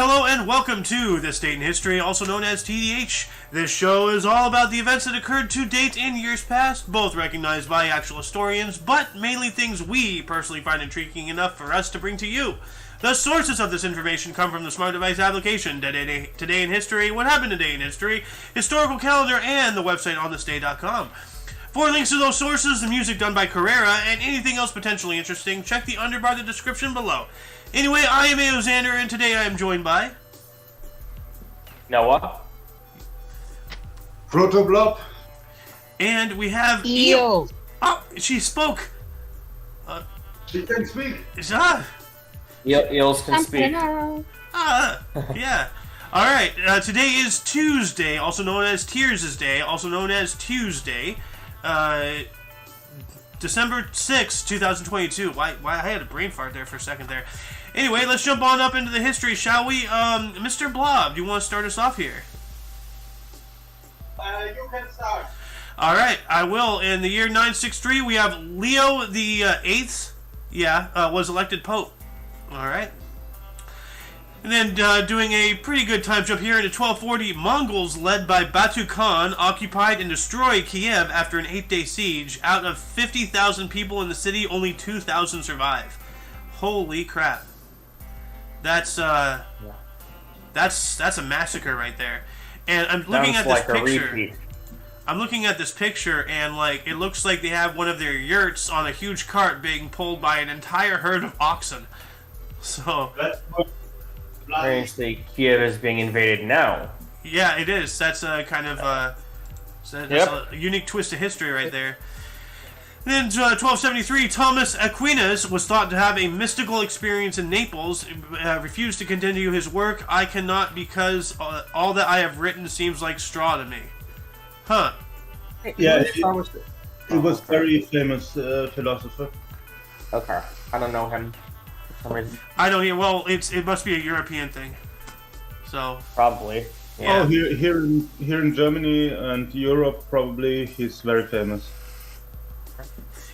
hello, and welcome to This Date in History, also known as TDH. This show is all about the events that occurred to date in years past, both recognized by actual historians, but mainly things we personally find intriguing enough for us to bring to you. The sources of this information come from the Smart Device application, Today in History, What Happened Today in History, Historical Calendar, and the website onthisday.com. For links to those sources, the music done by Carrera, and anything else potentially interesting, check the underbar of the description below. Anyway, I am Eugène, and today I am joined by... Noah. Protoblob. And we have... Eel. Oh, she spoke. She can speak. Eels can speak. Yeah. Alright, today is Tuesday, also known as Tears' Day, also known as Tuesday. December 6, 2022. Why I had a brain fart there for a second there. Anyway, let's jump on up into the history, shall we? Mr. Blob, do you want to start us off here? You can start. Alright, I will. In the year 963, we have Leo the 8th, was elected Pope. Alright. And then doing a pretty good time jump here into 1240, Mongols led by Batu Khan occupied and destroyed Kiev after an 8-day siege. Out of 50,000 people in the city, only 2,000 survive. Holy crap. That's a massacre right there. And I'm looking at this picture. I'm looking at this picture, and it looks like they have one of their yurts on a huge cart being pulled by an entire herd of oxen. So Strangely, Kiev is being invaded now. yeah, it is. That's a kind of that's a unique twist of history right there. Then 1273, Thomas Aquinas was thought to have a mystical experience in Naples. Refused to continue his work. I cannot because all that I have written seems like straw to me. Huh. Yeah, he was very famous philosopher. Okay, I don't know him. For some reason. I don't hear. Well, it must be a European thing. So Probably. Yeah. Oh, here in Germany and Europe, probably he's very famous.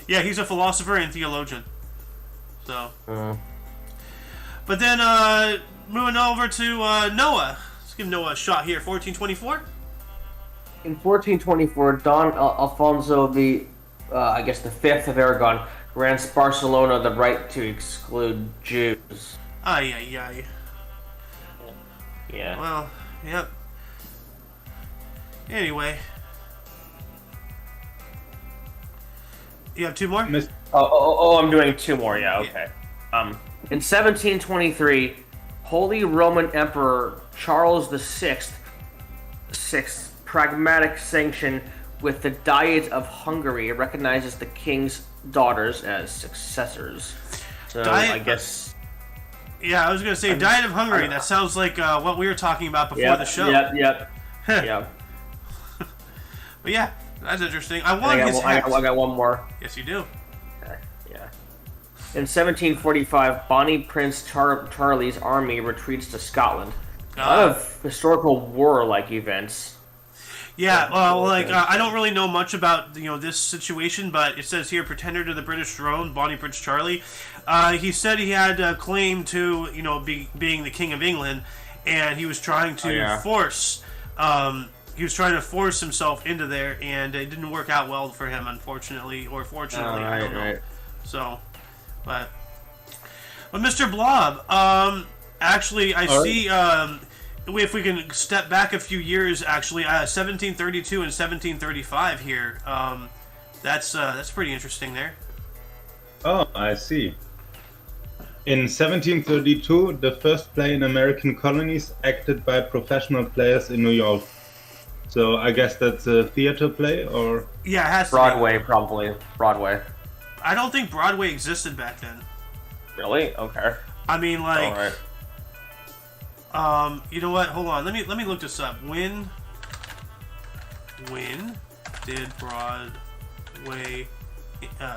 yeah, he's a philosopher and theologian. So, Mm. but then moving over to Noah. Let's give Noah a shot here. 1424. In 1424, Don Alfonso the fifth of Aragon grants Barcelona the right to exclude Jews. Ay. Yeah. Well, yep. Anyway. You have two more? Oh, I'm doing two more, yeah, okay. In 1723, Holy Roman Emperor Charles VI pragmatic sanction with the Diet of Hungary recognizes the king's daughters as successors. So, I guess... Yeah, I was going to say Diet of Hungary. That sounds like what we were talking about before the show. Yep. But yeah, that's interesting. I got one more. Yes, you do. Okay, yeah. In 1745, Bonnie Prince Charlie's army retreats to Scotland. A lot of historical war-like events. Yeah, I don't really know much about this situation, but it says here, pretender to the British throne, Bonnie Prince Charlie. He said he had a claim to being the King of England, and he was trying to force himself into there, and it didn't work out well for him, unfortunately, or fortunately, I don't know. Right. So, but Mr. Blob, actually, I see. If we can step back a few years, actually, 1732 and 1735 here. That's pretty interesting there. Oh, I see. In 1732, the first play in American colonies acted by professional players in New York. So I guess that's a theater play, or? Yeah, it has Broadway, to be. Probably. Broadway. I don't think Broadway existed back then. Really? Okay. I mean, All right. You know what? Hold on. Let me look this up. When did Broadway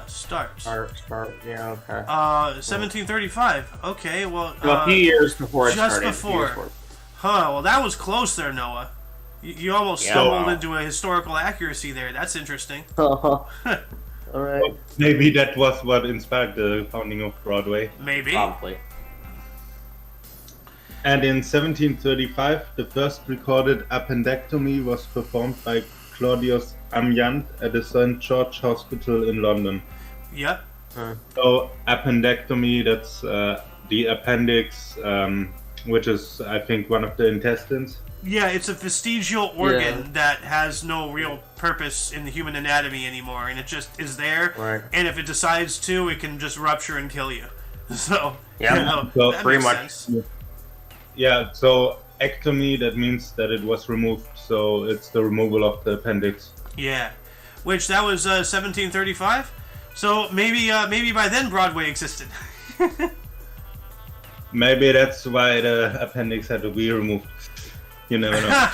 start? Start. Yeah. Okay. 1735. Okay. Well, a few years before it just started. before. Huh. Well, that was close there, Noah. You almost stumbled into a historical accuracy there. That's interesting. All right. Maybe that was what inspired the founding of Broadway. Maybe. Probably. And in 1735, the first recorded appendectomy was performed by Claudius Amyant at the St. George Hospital in London. Yep. So appendectomy, that's the appendix, which is, I think, one of the intestines. Yeah, it's a vestigial organ that has no real purpose in the human anatomy anymore, and it just is there. Right. And if it decides to, it can just rupture and kill you. So, Yeah. you know, So that pretty makes much. sense. Yeah, so ectomy, that means that it was removed, so it's the removal of the appendix. Yeah, which that was 1735. So maybe by then Broadway existed. Maybe that's why the appendix had to be removed. You never know.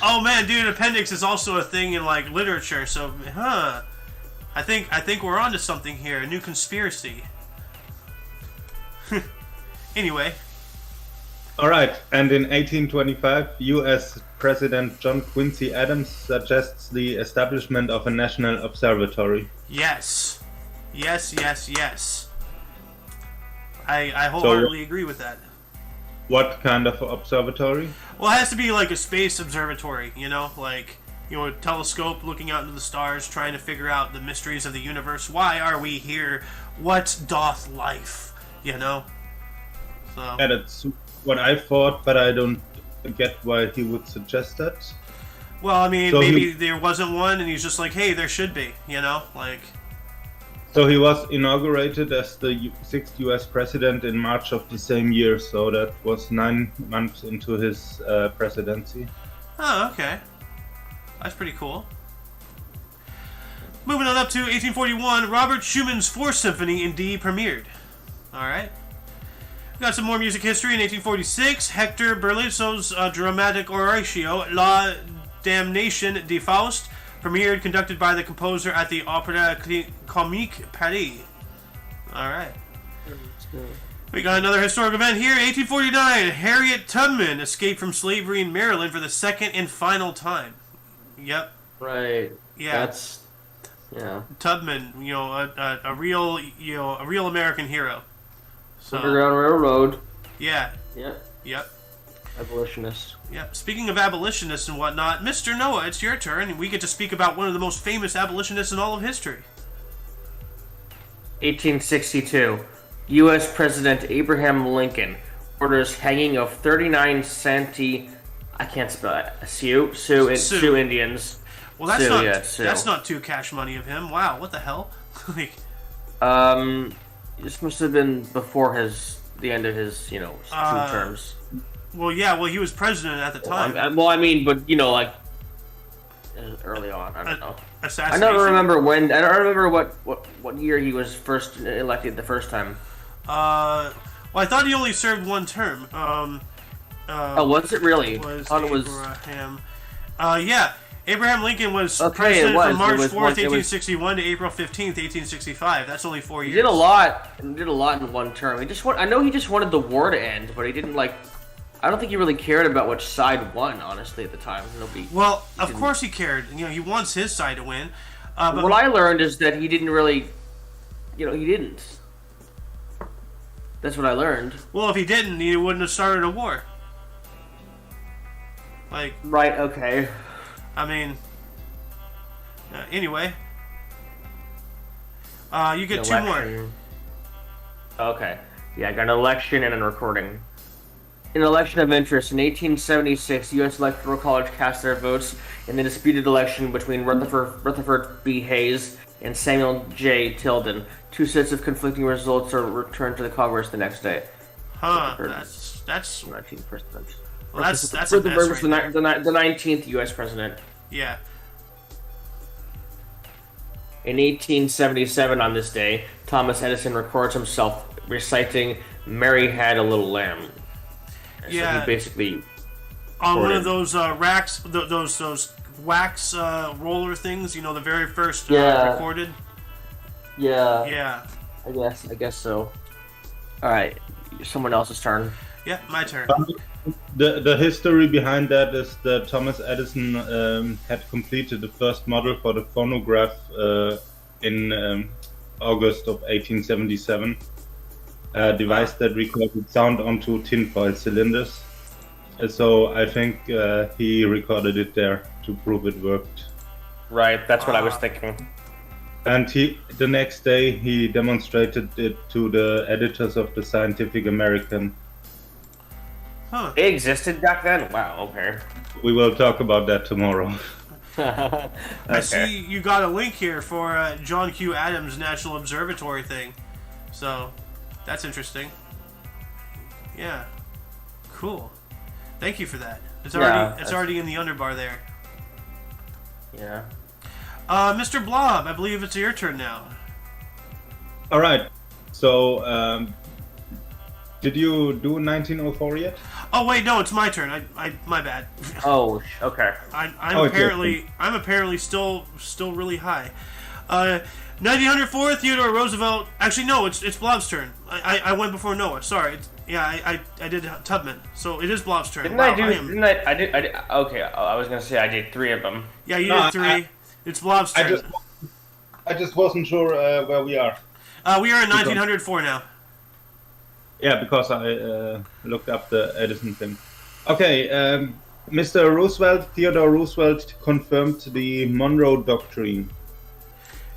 Oh man, dude, appendix is also a thing in like literature. So, I think we're onto something here. A new conspiracy. Anyway. All right, and in 1825, U.S. President John Quincy Adams suggests the establishment of a national observatory. Yes. I wholeheartedly agree with that. What kind of observatory? Well, it has to be like a space observatory, you know, like, you know, a telescope looking out into the stars, trying to figure out the mysteries of the universe. Why are we here? What doth life? You know? So. Yeah, that's what I thought, but I don't get why he would suggest that. Well, I mean, So maybe there wasn't one, and he's just like, hey, there should be, you know? Like. So he was inaugurated as the sixth U.S. president in March of the same year, so that was 9 months into his presidency. Oh, okay. That's pretty cool. Moving on up to 1841, Robert Schumann's Fourth Symphony in D premiered. Alright. We got some more music history. In 1846, Hector Berlisso's dramatic Oratio, La Damnation de Faust, premiered, conducted by the composer at the Opéra Comique Paris. Alright. We got another historic event here. 1849, Harriet Tubman escaped from slavery in Maryland for the second and final time. Yep. Right. Yeah. That's. Yeah. Tubman, you know, a real American hero. So, Underground Railroad. yeah. Yep. Abolitionist. Yep. Speaking of abolitionists and whatnot, Mr. Noah, it's your turn, and we get to speak about one of the most famous abolitionists in all of history. 1862. U.S. President Abraham Lincoln orders hanging of 39 Santee. I can't spell it. Sioux Indians. Well, that's Sioux, not yeah, Sioux. that's not too cash money of him. Wow, what the hell? Like, This must have been before the end of his, two terms. well, yeah, well, he was president at the time. But like early on. I don't know. I Assassination. don't remember when. I don't remember what year he was first elected the first time. Well, I thought he only served one term. Was it really? I Was thought it was. Abraham? Yeah. Abraham Lincoln was Okay, president it was. from March It was 4th, one- it was- 1861 to April 15th, 1865. That's only 4 years. He did a lot. He did a lot in one term. I know he just wanted the war to end, but he didn't I don't think he really cared about which side won. Honestly, at the time, nobody. Well, of course he cared. You know, he wants his side to win. But What I learned is that he didn't really. He didn't. That's what I learned. well, if he didn't, he wouldn't have started a war. Like, Right. Okay. I mean. Anyway. You get two more. Election. Okay. Yeah, I got an election and a recording. An election of interest. In 1876, the U.S. Electoral College cast their votes in the disputed election between Rutherford B. Hayes and Samuel J. Tilden. Two sets of conflicting results are returned to the Congress the next day. Huh. Rutherford. That's 19th president. well, that's a mess Rutherford was right there. the 19th U.S. president. Yeah. In 1877, on this day, Thomas Edison records himself reciting "Mary Had a Little Lamb." Yeah. So he basically On one recorded. of those racks, those wax roller things, the very first Yeah. recorded. Yeah. Yeah. I guess so. All right, someone else's turn. Yeah, my turn. The history behind that is that Thomas Edison had completed the first model for the phonograph in August of 1877. a device that recorded sound onto tinfoil cylinders. So I think he recorded it there to prove it worked. Right, that's what I was thinking. And the next day he demonstrated it to the editors of the Scientific American. Huh. It existed back then? Wow, okay. We will talk about that tomorrow. Okay. I see you got a link here for John Q. Adams' National Observatory thing. So, that's interesting. Yeah. Cool. Thank you for that. It's already in the underbar there. Yeah. Mr. Blob, I believe it's your turn now. All right. So, did you do 1904 yet? Oh wait, no, it's my turn. I my bad. Oh, okay. I'm apparently still really high. 1904, Theodore Roosevelt. Actually, no, it's Blob's turn. I went before Noah. Sorry. I did Tubman, so it is Blob's turn. I did. Okay, I was gonna say I did 3 of them. Yeah, you did 3. It's Blob's turn. I just wasn't sure where we are. We are in 1904 now. Yeah, because I looked up the Edison thing. Okay, Mr. Roosevelt, Theodore Roosevelt confirmed the Monroe Doctrine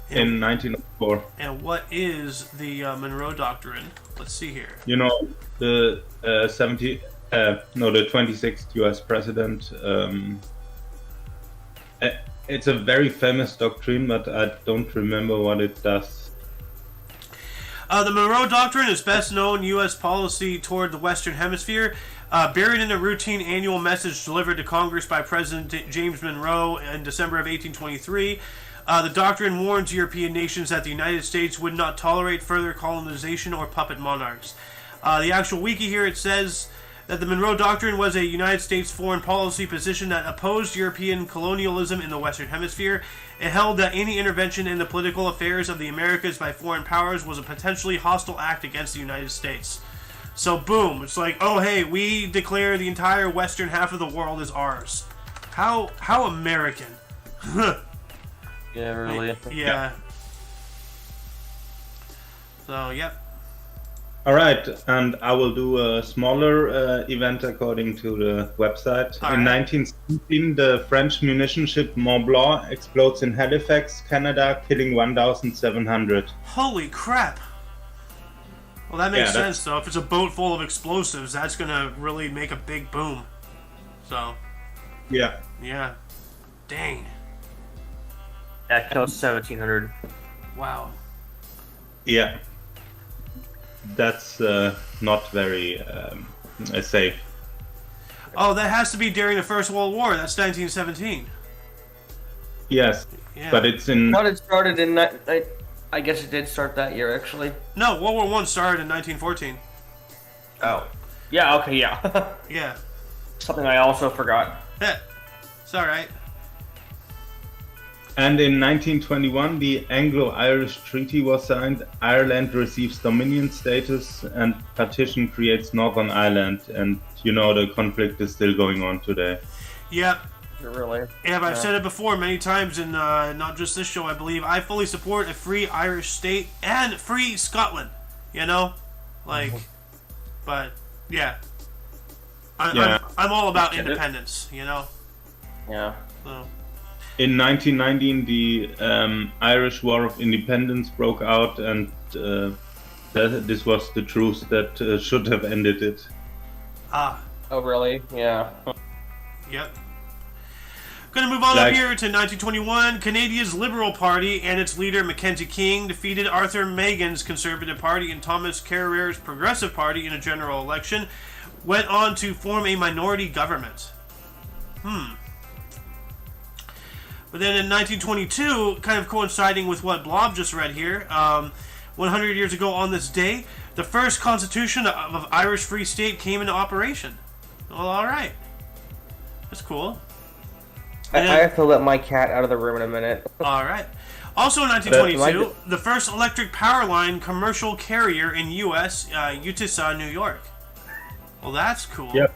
in 1904. And what is the Monroe Doctrine? Let's see here. You know, the 26th U.S. president. It's a very famous doctrine, but I don't remember what it does. The Monroe Doctrine is best known U.S. policy toward the Western Hemisphere, buried in a routine annual message delivered to Congress by President James Monroe in December of 1823. The doctrine warns European nations that the United States would not tolerate further colonization or puppet monarchs. The actual wiki here, it says that the Monroe Doctrine was a United States foreign policy position that opposed European colonialism in the Western Hemisphere. It held that any intervention in the political affairs of the Americas by foreign powers was a potentially hostile act against the United States. So boom, it's like, oh hey, we declare the entire western half of the world as ours. How American. Yeah, really. Yeah. So, yep. All right, and I will do a smaller event according to the website. In 1917, the French munition ship Mont Blanc explodes in Halifax, Canada, killing 1,700. Holy crap! Well, that makes sense, though. If it's a boat full of explosives, that's going to really make a big boom. So. Yeah. Yeah. Dang. That killed 1,700. Wow. Yeah. That's not very safe. Oh, that has to be during the First World War. That's 1917. Yes, Yeah. but it's in... I thought it started in... I guess it did start that year, actually. No, World War I started in 1914. Oh. Yeah, okay, yeah. Yeah. Something I also forgot. Yeah. It's alright. And in 1921, the Anglo-Irish Treaty was signed. Ireland receives Dominion status, and partition creates Northern Ireland. And you know the conflict is still going on today. Yep. Really? Yeah, I've said it before many times, in not just this show, I believe. I fully support a free Irish state and free Scotland. You know, like, but yeah, I'm all about independence. You know. Yeah. So. In 1919, the Irish War of Independence broke out, and this was the truce that should have ended it. Ah. Oh, really? Yeah. Yep. Going to move on up here to 1921. Canada's Liberal Party and its leader Mackenzie King defeated Arthur Meighen's Conservative Party and Thomas Carrier's Progressive Party in a general election. Went on to form a minority government. But then in 1922, kind of coinciding with what Blob just read here, 100 years ago on this day, the first constitution of Irish Free State came into operation. Well, alright. That's cool. I have to let my cat out of the room in a minute. Alright. Also in 1922, the first electric power line commercial carrier in U.S., Utica, New York. Well, that's cool. Yep.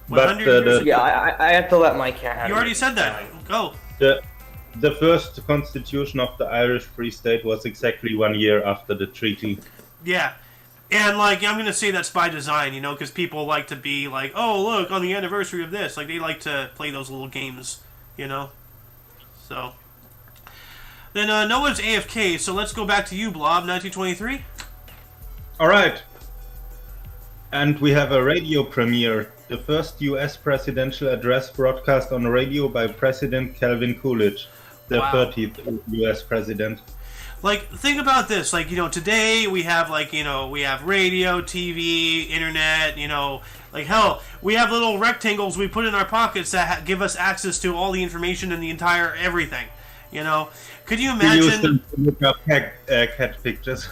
100 years ago. Yeah, I have to let my cat out. You already said that. Go. The first constitution of the Irish Free State was exactly 1 year after the treaty. Yeah. And, like, I'm going to say that's by design, you know, because people like to be like, oh, look, on the anniversary of this. Like, they like to play those little games, you know? So. Then Noah's AFK, so let's go back to you, Blob, 1923. All right. And we have a radio premiere. The first U.S. presidential address broadcast on radio by President Calvin Coolidge, the Wow. 30th U.S. president. Like, think about this. Like, you know, today we have, like, you know, we have radio, TV, internet, you know, like, hell, we have little rectangles we put in our pockets that give us access to all the information and the entire everything, you know? Could you We use imagine... them to look up cat pictures.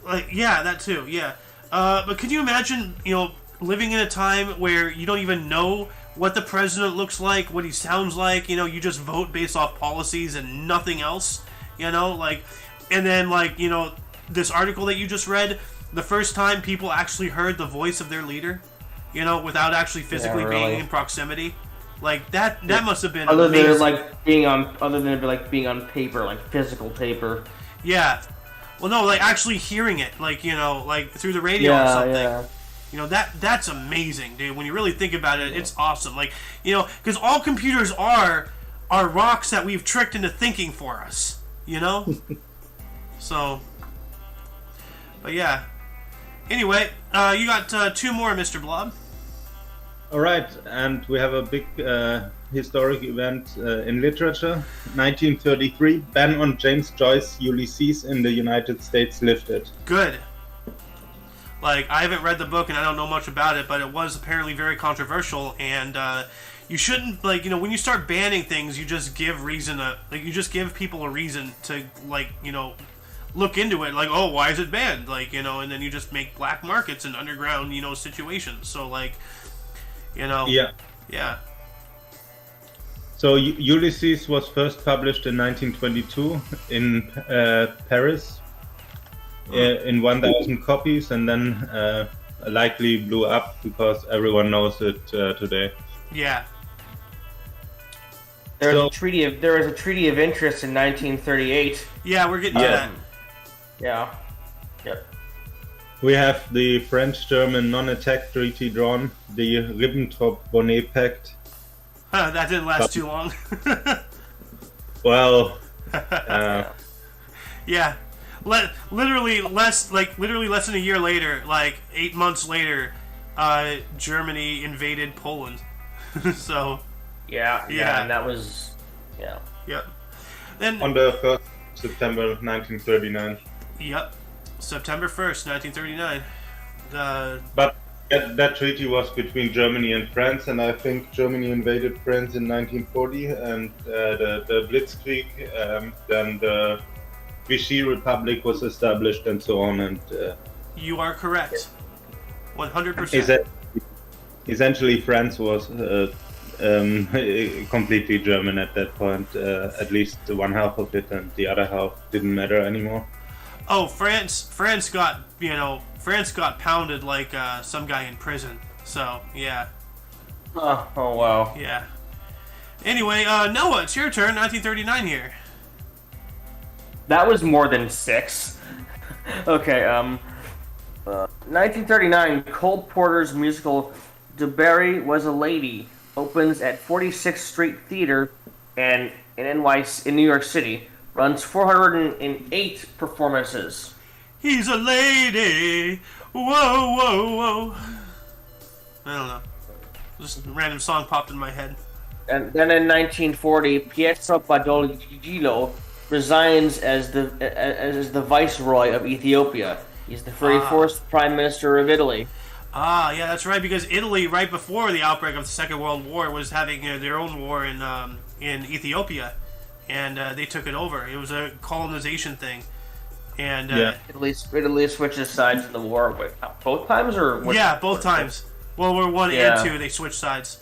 Like, yeah, that too, yeah. But could you imagine, you know, living in a time where you don't even know what the president looks like, what he sounds like, you know, you just vote based off policies and nothing else, you know, like... And then, like, you know, this article that you just read, the first time people actually heard the voice of their leader, you know, without actually physically being in proximity, like that must have been other amazing. than like being on paper, like physical paper. Yeah, well, no, like actually hearing it, like, you know, like through the radio or something. Yeah. You know, that's amazing, dude. When you really think about it, it's awesome. Like, you know, because all computers are rocks that we've tricked into thinking for us. You know. So, but yeah. Anyway, you got two more, Mr. Blob. All right, and we have a big historic event in literature. 1933, ban on James Joyce Ulysses in the United States lifted. Good. Like, I haven't read the book and I don't know much about it, but it was apparently very controversial, and you shouldn't, like, you know, when you start banning things, you just give you just give people a reason to, like, you know, look into it, like, oh, why is it banned? Like, you know, and then you just make black markets and underground, you know, situations. So, like, you know. Yeah. So Ulysses was first published in 1922 in Paris in 1,000 copies, and then likely blew up because everyone knows it today. Yeah. There was a treaty of interest in 1938. Yeah, we're getting to that. Yeah. Yep. We have the French-German non-attack treaty drawn, the Ribbentrop-Bonnet Pact. That didn't last too long. Well, yeah. Literally less than a year later, like 8 months later, Germany invaded Poland. So. Yeah, and that was, Yep. Then on the 1st September 1939. Yep. September 1st, 1939. But that treaty was between Germany and France, and I think Germany invaded France in 1940, and the Blitzkrieg, then the Vichy Republic was established, and so on. And you are correct. 100%. Essentially, France was completely German at that point. At least one half of it, and the other half didn't matter anymore. Oh, France got pounded like some guy in prison. So, yeah. Oh wow. Yeah. Anyway, Noah, it's your turn. 1939 here. That was more than 6. Okay, 1939, Cole Porter's musical DeBerry Was a Lady opens at 46th Street Theater in New York City. Runs 408 performances. He's a lady. Whoa, whoa, whoa. I don't know. Just a random song popped in my head. And then in 1940, Pietro Badoglio resigns as the viceroy of Ethiopia. He's the 34th prime minister of Italy. Ah, yeah, that's right. Because Italy, right before the outbreak of the Second World War, was having their own war in Ethiopia. And they took it over. It was a colonization thing, and Italy switches sides in the war. Both times, or both times. World War I and II, they switched sides.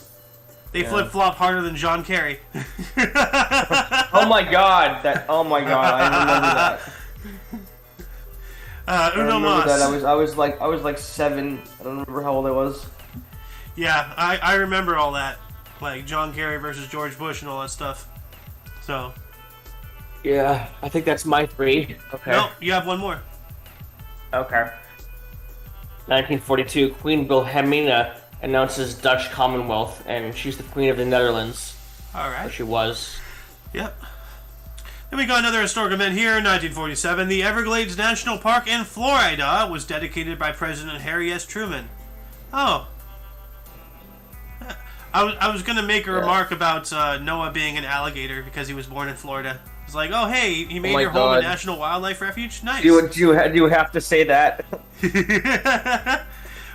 They flip flop harder than John Kerry. Oh my god! I remember that. Uno mas. I was like 7. I don't remember how old I was. Yeah, I remember all that, like John Kerry versus George Bush and all that stuff. So. Yeah, I think that's my 3. Okay. No, you have one more. Okay. 1942, Queen Wilhelmina announces Dutch Commonwealth, and she's the Queen of the Netherlands. All right. Or she was. Yep. Then we got another historic event here in 1947. The Everglades National Park in Florida was dedicated by President Harry S. Truman. Oh. I was going to make a remark about Noah being an alligator because he was born in Florida. It's like, oh, hey, he made your home a national wildlife refuge? Nice. Do you have to say that?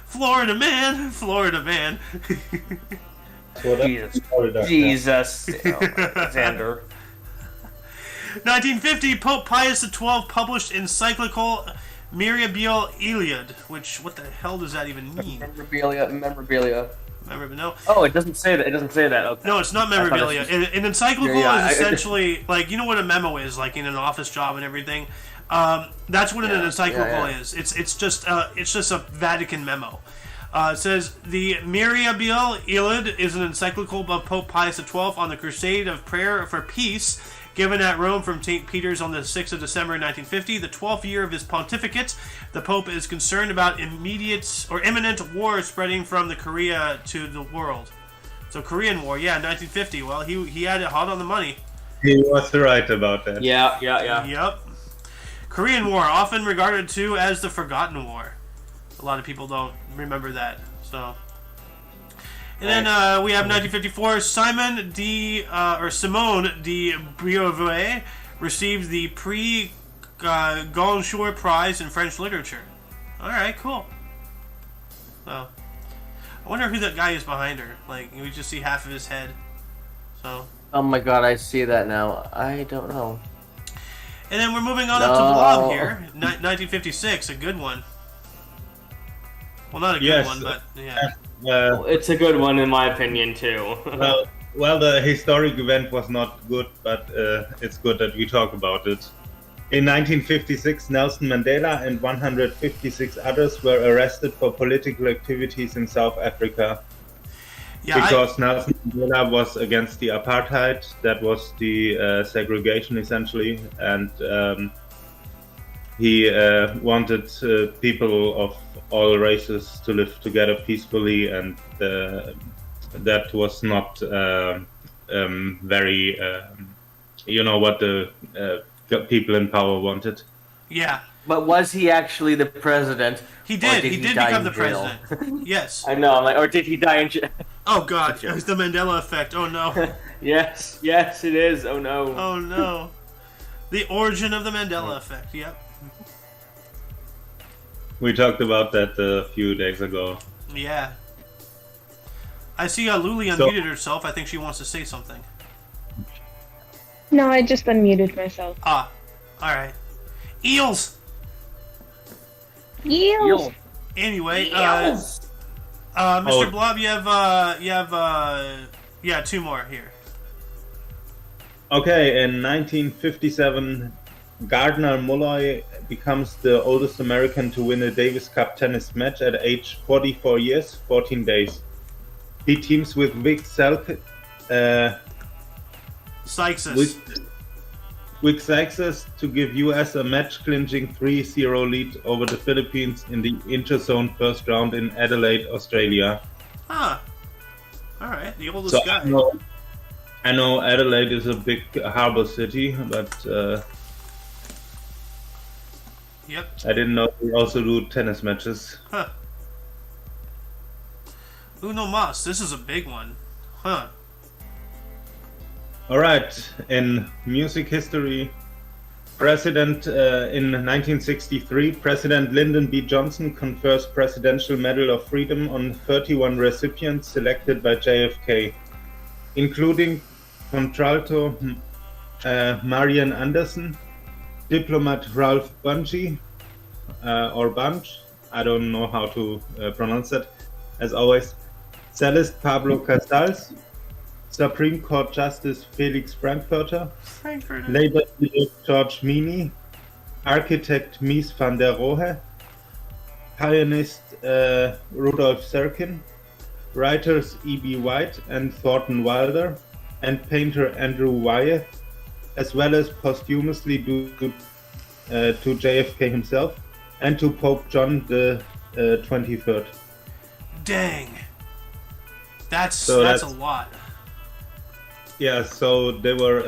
Florida man. Florida man. Jesus. Xander. 1950, Pope Pius XII published encyclical Mirabilia Iliad, which, what the hell does that even mean? Memorabilia. No. Oh, it doesn't say that. It doesn't say that. Okay. No, it's not memorabilia. An encyclical is essentially like, you know what a memo is, like in an office job and everything. That's what an encyclical is. It's just a Vatican memo. It says the Mirabilia Iliad is an encyclical of Pope Pius XII on the Crusade of Prayer for Peace, given at Rome from St. Peter's on the 6th of December 1950, the 12th year of his pontificate. The Pope is concerned about imminent war spreading from the Korea to the world. So Korean War, 1950. Well, he had it hot on the money. He was right about that. Yeah. Yep. Korean War, often regarded too as the Forgotten War. A lot of people don't remember that. So. And then we have 1954. Simone de Beauvoir received the Prix Goncourt Prize in French Literature. All right, cool. So, I wonder who that guy is behind her. Like, we just see half of his head. So. Oh my God, I see that now. I don't know. And then we're moving on up to Blob here. 1956, a good one. Well, not a good one, but yeah. It's a good one in my opinion too. well, the historic event was not good, but it's good that we talk about it. In 1956, Nelson Mandela and 156 others were arrested for political activities in South Africa. Because Nelson Mandela was against the apartheid, that was the segregation essentially, and he wanted people of all races to live together peacefully, and that was not very, what the people in power wanted. Yeah. But was he actually the president? He did. He did become the president. Yes. I know. Or did he die in jail? Oh God! It's the Mandela effect. Oh no. Yes, it is. Oh no. Oh no. The origin of the Mandela effect. Yep. We talked about that a few days ago. Yeah. I see Luli unmuted herself. I think she wants to say something. No, I just unmuted myself. Ah. Alright. Eels! Eels! Anyway, Eels! Mr. Blob, you have two more here. Okay, in 1957, Gardner Mulloy becomes the oldest American to win a Davis Cup tennis match at age 44 years, 14 days. He teams with Vic Sykes to give US a match-clinching 3-0 lead over the Philippines in the interzone first round in Adelaide, Australia. Huh. Alright, the oldest guy. I know Adelaide is a big harbour city, but yep. I didn't know they also do tennis matches. Huh. Uno mas. This is a big one. Huh. Alright, in music history, in 1963, President Lyndon B. Johnson confers Presidential Medal of Freedom on 31 recipients selected by JFK, including contralto Marian Anderson, diplomat Ralph Bunche, or Bunch, I don't know how to pronounce that, as always, cellist Pablo Casals, Supreme Court Justice Felix Frankfurter, Labour leader George Meany, architect Mies van der Rohe, pianist Rudolf Serkin, writers E.B. White and Thornton Wilder, and painter Andrew Wyeth, as well as posthumously to JFK himself and to Pope John 23rd. Dang. That's that's a lot. Yeah, so they were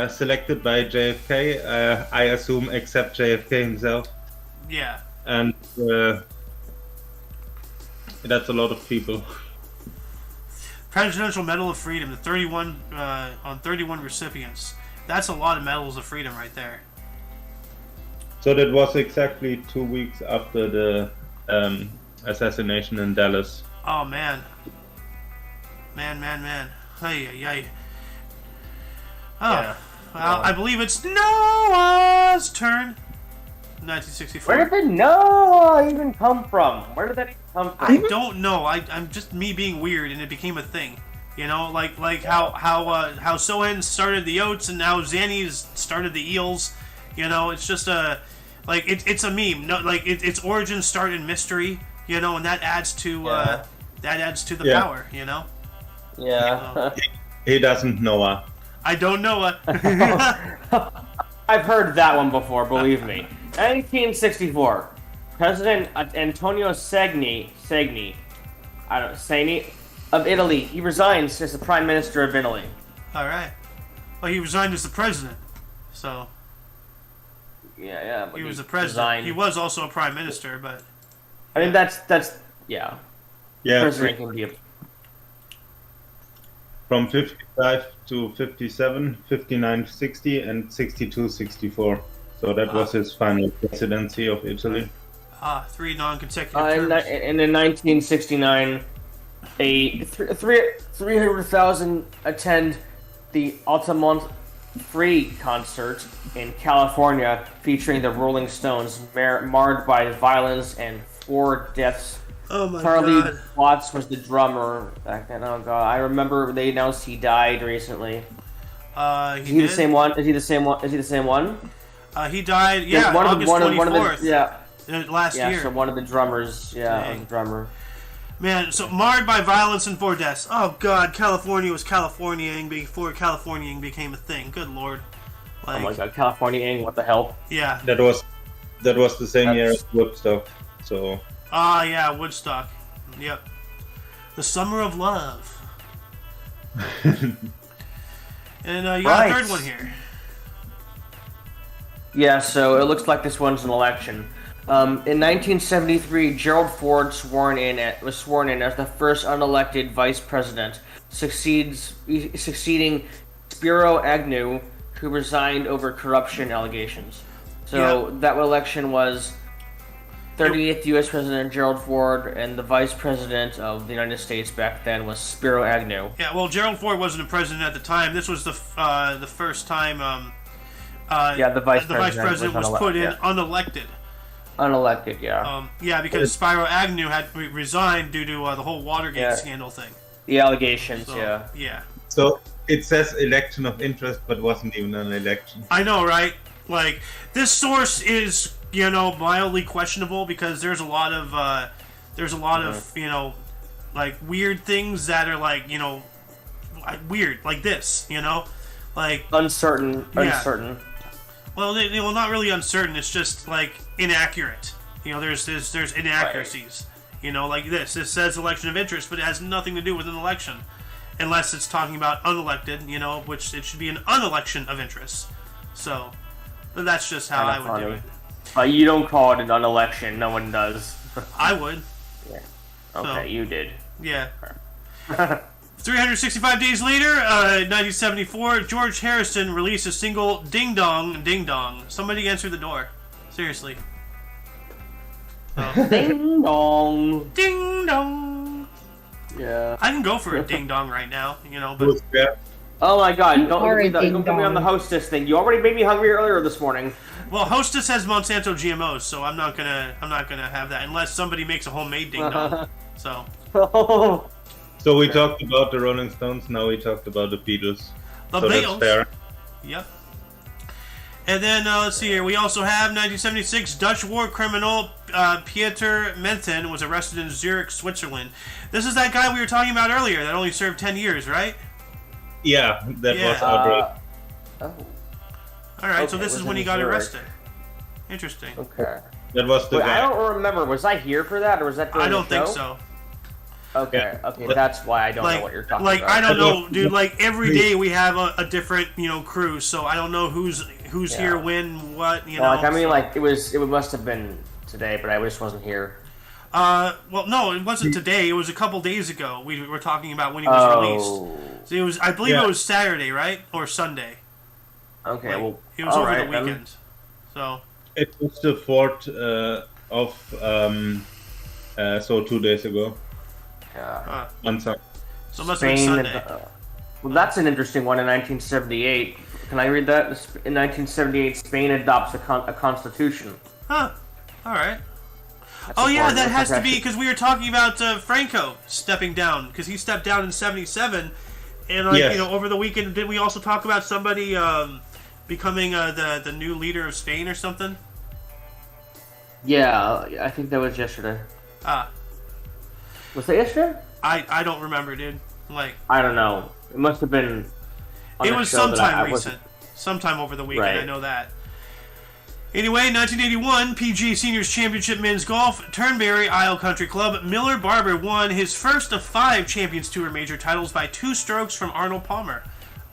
selected by JFK. I assume except JFK himself, Yeah. and that's a lot of people. Presidential Medal of Freedom, the 31 on 31 recipients. That's a lot of medals of freedom right there. So that was exactly 2 weeks after the assassination in Dallas. Oh man. Man. Hey. Oh, Yeah. well, I believe it's Noah's turn. 1964. Where did the Noah even come from? Where did that even come from? I don't know. I'm just me being weird, and it became a thing. You know, like how Sohan started the oats, and now Zanny's started the eels. You know, it's just it's a meme. No, like its origins start in mystery. You know, and that adds to the power. You know. Yeah. He doesn't know. I don't know. I've heard that one before, believe me. 1964. President Antonio Segni of Italy. He resigns as the Prime Minister of Italy. All right. Well, he resigned as the president, so Yeah. he was the president. Resigned. He was also a prime minister, but I mean, that's yeah. Yeah, President can be a... from 55 to 57, 59, 60, and 62, 64. So that was his final presidency of Italy. 3 non-consecutive terms. And in 1969, 300,000 attend the Altamont Free concert in California featuring the Rolling Stones, marred by violence and 4 deaths. Oh my Charlie god. Watts was the drummer back then. Oh god, I remember they announced he died recently. Is he the same one? Is he the same one? He died. Yeah, August 24th. Last year. Yeah, so one of the drummers. Yeah, was the drummer. Man, so marred by violence and 4 deaths. Oh god, California was Californiaing before Californiaing became a thing. Good lord. Oh my god, California-ing, what the hell? Yeah. That was the same year as Woodstock. So. Yeah, Woodstock. Yep. The Summer of Love. And you got a third one here. Yeah, so it looks like this one's an election. In 1973, Gerald Ford was sworn in as the first unelected vice president, succeeding Spiro Agnew, who resigned over corruption allegations. So that election was 38th U.S. President Gerald Ford, and the Vice President of the United States back then was Spiro Agnew. Yeah, well, Gerald Ford wasn't a president at the time. This was the first time. The Vice President was put in unelected. Unelected, yeah. Because Spiro Agnew had resigned due to the whole Watergate scandal thing. The allegations, Yeah. So it says election of interest, but wasn't even an election. I know, right? Like, this source is, mildly questionable because there's a lot of, like, weird things that are, like, weird, like this, like... Uncertain. Well, not really uncertain, it's just, like, inaccurate. There's inaccuracies. Right. Like this. This says election of interest, but it has nothing to do with an election. Unless it's talking about unelected, which it should be an unelection of interest. So, that's just how I would do it. You don't call it an unelection. No one does. I would. Yeah. Okay, you did. Yeah. 365 days later, 1974, George Harrison released a single, Ding Dong, Ding Dong. Somebody answer the door. Seriously. Ding Dong. Ding Dong. Yeah. I can go for a Ding Dong right now, but... Oh my god, don't get me on the Hostess thing. You already made me hungry earlier this morning. Well, Hostess has Monsanto GMOs, so I'm not gonna have that unless somebody makes a homemade Ding Dong. So we talked about the Rolling Stones, now we talked about the Beatles. The so Beatles. That's fair. Yep. And then let's see here. We also have 1976 Dutch war criminal Pieter Menten was arrested in Zurich, Switzerland. This is that guy we were talking about earlier that only served 10 years, right? Yeah, that was outright. All right, so this is when he got arrested. Interesting. Okay. That was the Wait, I guy. don't remember. Was I here for that, or was that during I don't the show? think so. Okay, okay, that's why I don't know what you're talking about. I don't know, dude. Like every day we have a different, crew, so I don't know who's here when, what, you know. Like I mean, like it must have been today, but I just wasn't here. Well, no, it wasn't today. It was a couple days ago. We were talking about when he was released. So it was, I believe, it was Saturday, right, or Sunday. Okay, Like, well, it was all over right, the weekend. So It was the 4th of so 2 days ago. Yeah. On Sunday. so it must have been Sunday. Well, that's an interesting one. In 1978, can I read that? In 1978, Spain adopts a constitution. Huh. All right. That's Oh yeah, important. that has to be Actually- because we were talking about Franco stepping down because he stepped down in '77, and like Yes. over the weekend, did we also talk about somebody becoming the new leader of Spain or something? Yeah, I think that was yesterday. Ah, Was that yesterday? I don't remember, dude. Like I don't know. It must have been. On it a was show that sometime I recent, wasn't- sometime over the weekend. I Right. know that. Anyway, 1981 PGA Seniors Championship Men's Golf, Turnberry Isle Country Club. Miller Barber won his first of 5 Champions Tour major titles by 2 strokes from Arnold Palmer.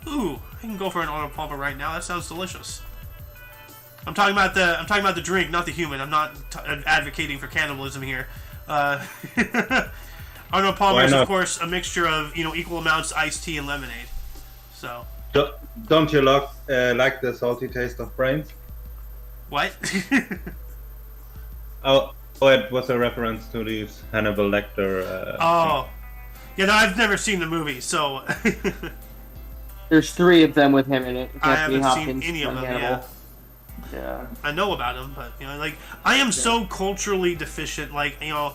Ooh, I can go for an Arnold Palmer right now. That sounds delicious. I'm talking about the drink, not the human. I'm not advocating for cannibalism here. Arnold Palmer Why is, not? of course, a mixture of equal amounts iced tea and lemonade. So Don't you like the salty taste of brains? what? Oh, it was a reference to this Hannibal Lecter. Oh, yeah. No, I've never seen the movie, so There's 3 of them with him in it. I Anthony haven't seen Hopkins, any of them. Hannibal. Yeah, Yeah. I know about him, but like I am so culturally deficient. Like yeah,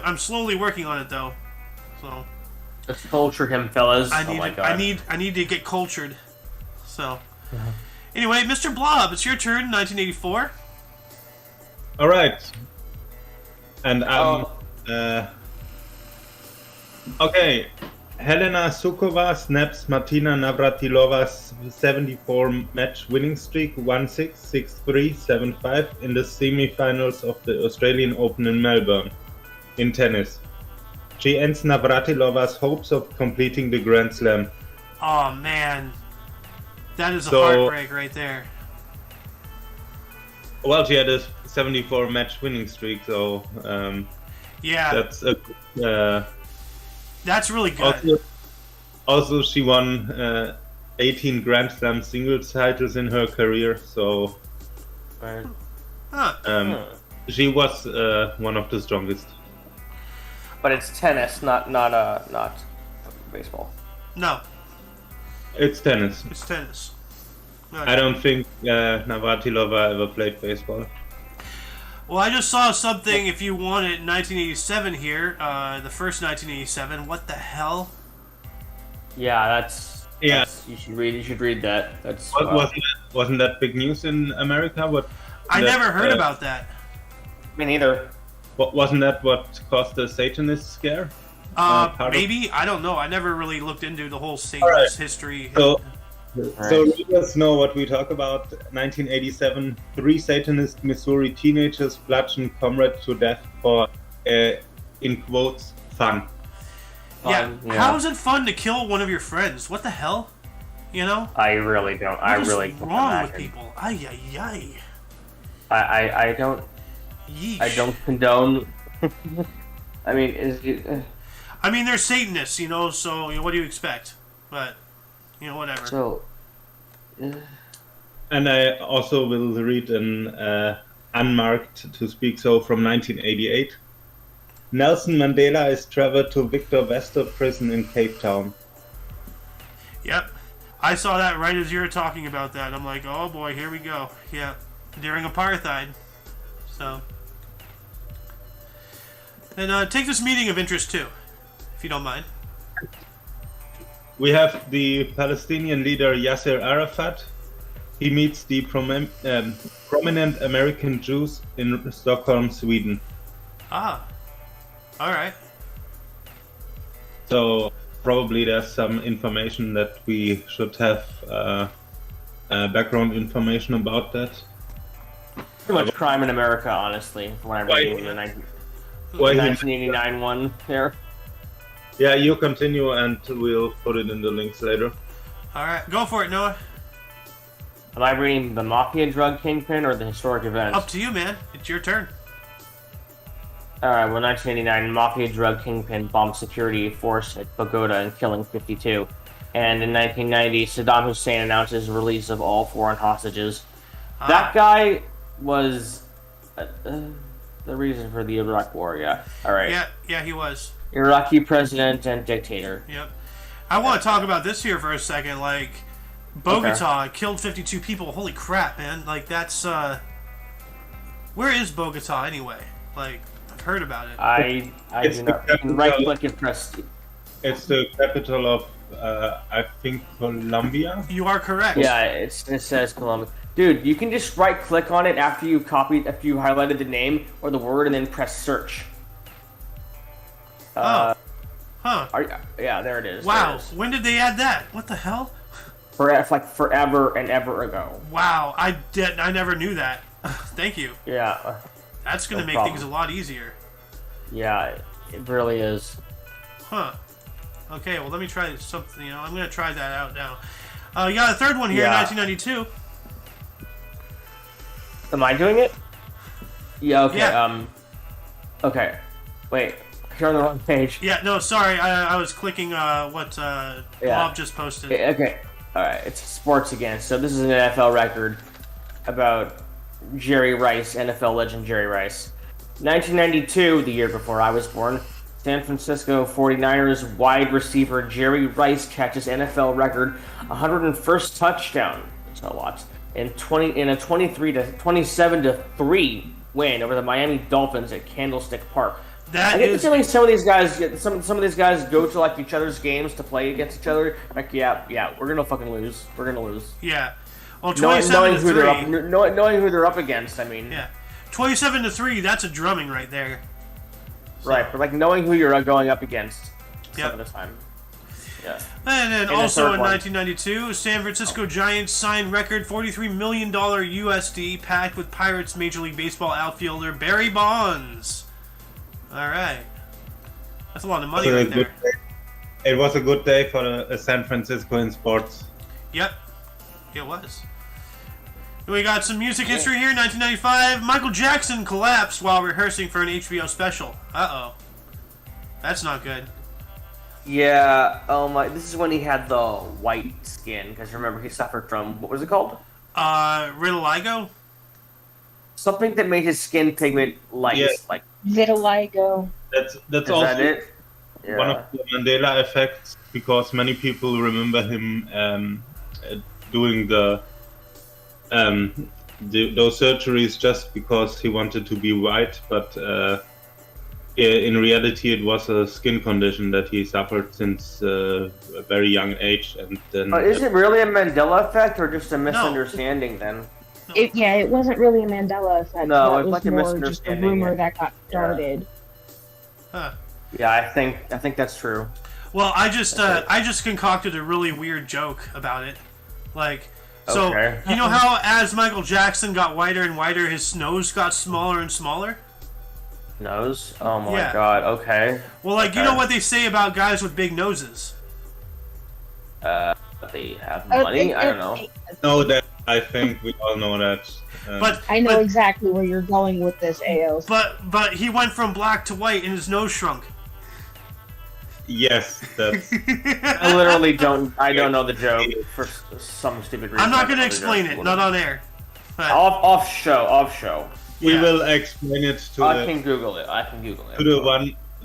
I'm slowly working on it though. So Let's culture him, fellas. I need oh my God. I need to get cultured. So anyway, Mr. Blob, it's your turn. 1984. All right. And okay. Helena Sukova snaps Martina Navratilova's 74-match winning streak 1-6, 6-3, 7-5 in the semi-finals of the Australian Open in Melbourne in tennis. She ends Navratilova's hopes of completing the Grand Slam. Oh man, that is a So- heartbreak right there. Well, she had a 74-match winning streak, so Yeah, that's a that's really good. Also, she won 18 Grand Slam singles titles in her career, so Right. Huh. she was one of the strongest. But it's tennis, not baseball. No, It's tennis. it's tennis. I don't think Navratilova ever played baseball. Well, I just saw something. If you want it, 1987 here, the first 1987. What the hell? Yeah, that's Yeah. you should read that. That's Wasn't that big news in America? I never heard about that. me neither. Wasn't that what caused the Satanist scare? part of- Maybe I don't know. I never really looked into the whole Satanist history. So readers know what we talk about. 1987, 3 Satanist Missouri teenagers bludgeon comrade to death for, in quotes, fun. Yeah. How is it fun to kill one of your friends? What the hell? You know? I really don't. I What is really can't wrong imagine. with people? Ay ay ay. I don't. Yeesh. I don't condone. I mean, is it, I mean, they're Satanists, you know. So what do you expect? But whatever. so. And I also will read an unmarked to speak so from 1988. Nelson Mandela is traveled to Victor Verster prison in Cape Town. Yep. I saw that right as you were talking about that. I'm like, oh boy, here we go. Yeah. During apartheid. So. And take this meeting of interest too, if you don't mind. We have the Palestinian leader Yasser Arafat. He meets the prominent American Jews in Stockholm, Sweden. Ah. Alright. So probably there's some information that we should have background information about that. Pretty much crime in America, honestly, from what I read in the 1989 one there. Yeah, you continue and we'll put it in the links later. Alright, go for it, Noah. Am I reading the Mafia drug kingpin or the historic events? Up to you, man. It's your turn. Alright, well, 1989, Mafia drug kingpin bombed security force at Bogota and killing 52. And in 1990, Saddam Hussein announces release of all foreign hostages. That guy was the reason for the Iraq War, yeah. Alright. Yeah, he was. Iraqi president and dictator. Yep. I want to talk about this here for a second. Like, Bogota killed 52 people. Holy crap, man. Like, that's, where is Bogota anyway? Like, I've heard about it. I do not. You can right-click and press. It's the capital of, I think, Colombia? You are correct. Yeah, it says Colombia. Dude, you can just right-click on it after you highlighted the name or the word, and then press search. Huh. Yeah, there it is. Wow. There it is. When did they add that? What the hell? Like forever and ever ago. Wow. I never knew that. Thank you. Yeah. That's going to make things a lot easier. Yeah, it really is. Huh. Okay, well, let me try something. I'm going to try that out now. You got a third one here in 1992. Am I doing it? Yeah, okay. Yeah. Okay. Wait. You're on the wrong page. Yeah, no, sorry. I was clicking what Bob just posted. Okay. Alright, it's sports again. So this is an NFL record about Jerry Rice, NFL legend Jerry Rice. 1992, the year before I was born, San Francisco 49ers wide receiver Jerry Rice catches NFL record 101st touchdown. That's a lot. In a 27-3 win over the Miami Dolphins at Candlestick Park. I get the feeling some of these guys go to like each other's games to play against each other. Like, yeah, we're gonna fucking lose. We're gonna lose. Yeah. Well, 27-3. Knowing who they're up against, I mean. Yeah. 27-3. That's a drumming right there. So. Right, but like knowing who you're going up against some of the time. Yeah. And then also in 1992, San Francisco Giants signed record $43 million USD pact with Pirates Major League Baseball outfielder Barry Bonds. All right. That's a lot of money right there. It was a good day for San Francisco in sports. Yep. It was. We got some music history here. 1995, Michael Jackson collapsed while rehearsing for an HBO special. Uh-oh. That's not good. Yeah, this is when he had the white skin, because remember, he suffered from, what was it called? Vitiligo? Something that made his skin pigment light. Yeah. Like Vitiligo. That's is also that it? Yeah. one of the Mandela effects, because many people remember him doing those surgeries just because he wanted to be white, but in reality it was a skin condition that he suffered since a very young age. And then is it really a Mandela effect or just a misunderstanding then? It wasn't really a Mandela effect. No, it it's was like a more misunderstanding. just a rumor that got started. Huh. Yeah, I think that's true. Well, I just concocted a really weird joke about it. Like, so, you know how as Michael Jackson got whiter and whiter, his nose got smaller and smaller? Nose? Oh my god, okay. Well, like, you know what they say about guys with big noses? They have money? I don't know. No, that I think we all know that. But I know exactly where you're going with this, AOs. But he went from black to white and his nose shrunk. Yes, that's... I literally don't know the joke for some stupid reason. I'm not going to explain it, not on air. But off show. We will explain it to I can Google it.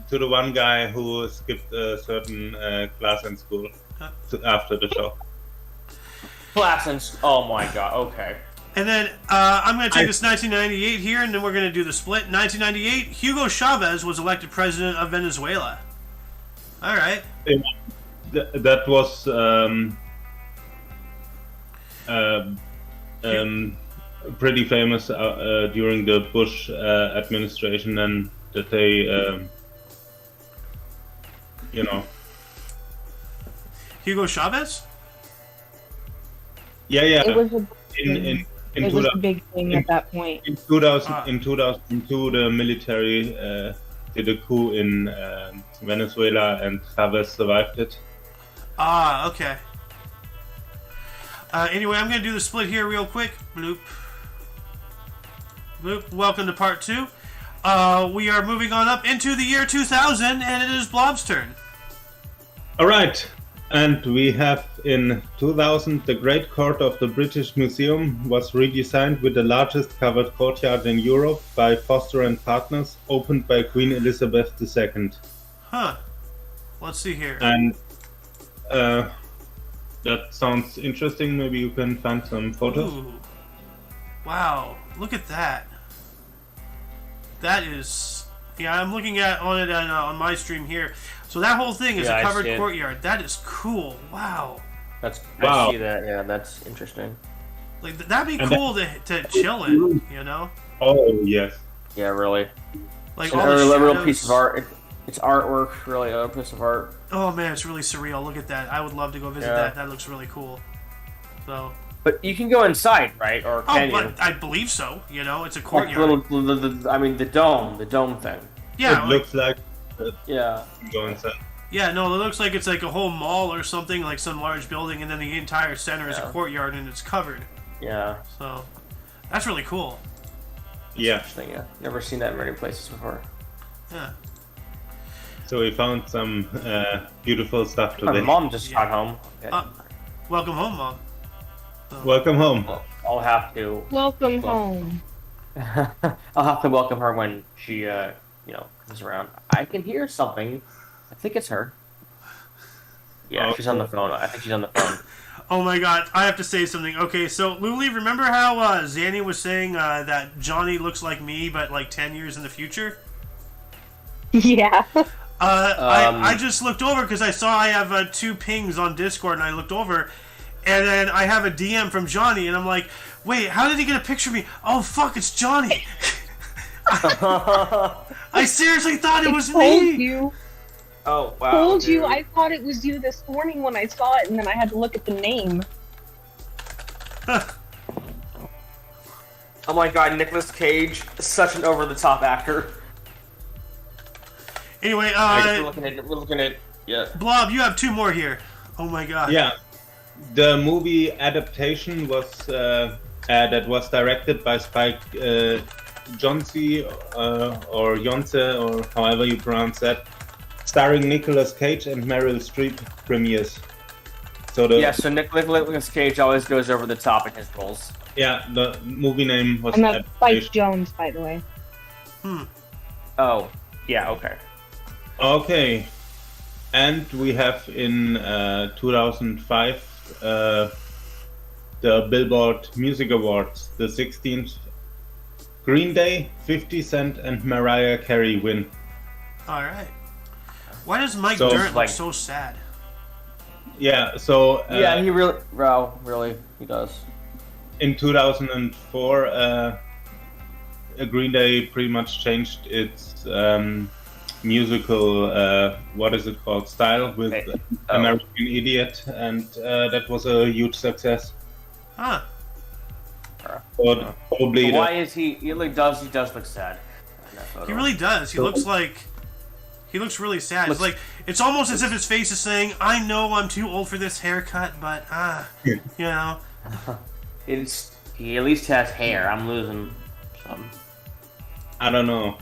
to the one guy who skipped a certain class in school after the show. Oh my god, okay. And then I'm going to take this 1998 here, and then we're going to do the split. 1998, Hugo Chavez was elected president of Venezuela. All right. That was pretty famous during the Bush administration, and that they, Hugo Chavez? Yeah. It was In It was 2000 a big thing at that point. in 2002, the military did a coup in Venezuela, and Chavez survived it. Ah, okay. Anyway, I'm going to do the split here real quick. Bloop. Bloop. Welcome to part 2. We are moving on up into the year 2000, and it is Blob's turn. Alright, and we have in 2000 the Great Court of the British Museum was redesigned with the largest covered courtyard in Europe by Foster and Partners, opened by Queen Elizabeth II. Huh. Let's see here. And that sounds interesting. Maybe you can find some photos. Ooh. Wow. Look at that. That is... Yeah, I'm looking at on it on my stream here. So that whole thing is a covered courtyard. That is cool. Wow. I see that. Yeah, that's interesting. Like that'd be cool to chill in, you know? Oh yes. Yeah, really. Like It's all the a real shadows. piece of art. It's artwork, really, a piece of art. Oh man, it's really surreal. Look at that. I would love to go visit that. That looks really cool. So. But you can go inside, right? Or can you? I believe so. You know, it's a Like courtyard. the dome thing. Yeah. It looks like. Yeah. Go inside. Yeah, no, it looks like it's like a whole mall or something, like some large building, and then the entire center is a courtyard and it's covered. Yeah. So, that's really cool. Yeah. Interesting. Yeah. Never seen that in many places before. Yeah. So we found some beautiful stuff My today. mom just got home. Okay. Welcome home, Mom. So, Welcome home. I'll have to. Welcome home. I'll have to welcome her when she, comes around. I can hear something. I think it's her. Yeah, she's on the phone. I think she's on the phone. oh my god, I have to say something. Okay, so Luli, remember how Zanny was saying that Johnny looks like me, but like 10 years in the future? Yeah. I just looked over because I saw I have 2 pings on Discord, and I looked over, and then I have a DM from Johnny, and I'm like, wait, how did he get a picture of me? Oh fuck, it's Johnny! I seriously thought it was told me! you. Oh, wow. Told you. dude. I thought it was you this morning when I saw it, and then I had to look at the name. Oh my god, Nicolas Cage, such an over-the-top actor. Anyway, We're looking at, yeah. Blob, you have 2 more here. Oh my god. Yeah, the movie adaptation was that was directed by Spike Jonze or Jonze or however you pronounce that, starring Nicolas Cage and Meryl Streep premieres. So So Nicolas Cage always goes over the top in his roles. Yeah, the movie name was And that's Spike adaptation. Jones, by the way. Oh, yeah, okay. Okay, and we have in 2005 the Billboard Music Awards, the 16th. Green Day, 50 Cent, and Mariah Carey win. Alright. Why does Mike So, Dirnt look like- so sad? Yeah, so Yeah, he really, he does. in 2004, Green Day pretty much changed its musical, what is it called, style with American Idiot, and that was a huge success. Huh. So probably Why is he really does look sad in that photo. He really does. He looks really sad. It's like, it's almost as if his face is saying, I know I'm too old for this haircut, but, you know. He at least has hair. I'm losing some. I don't know.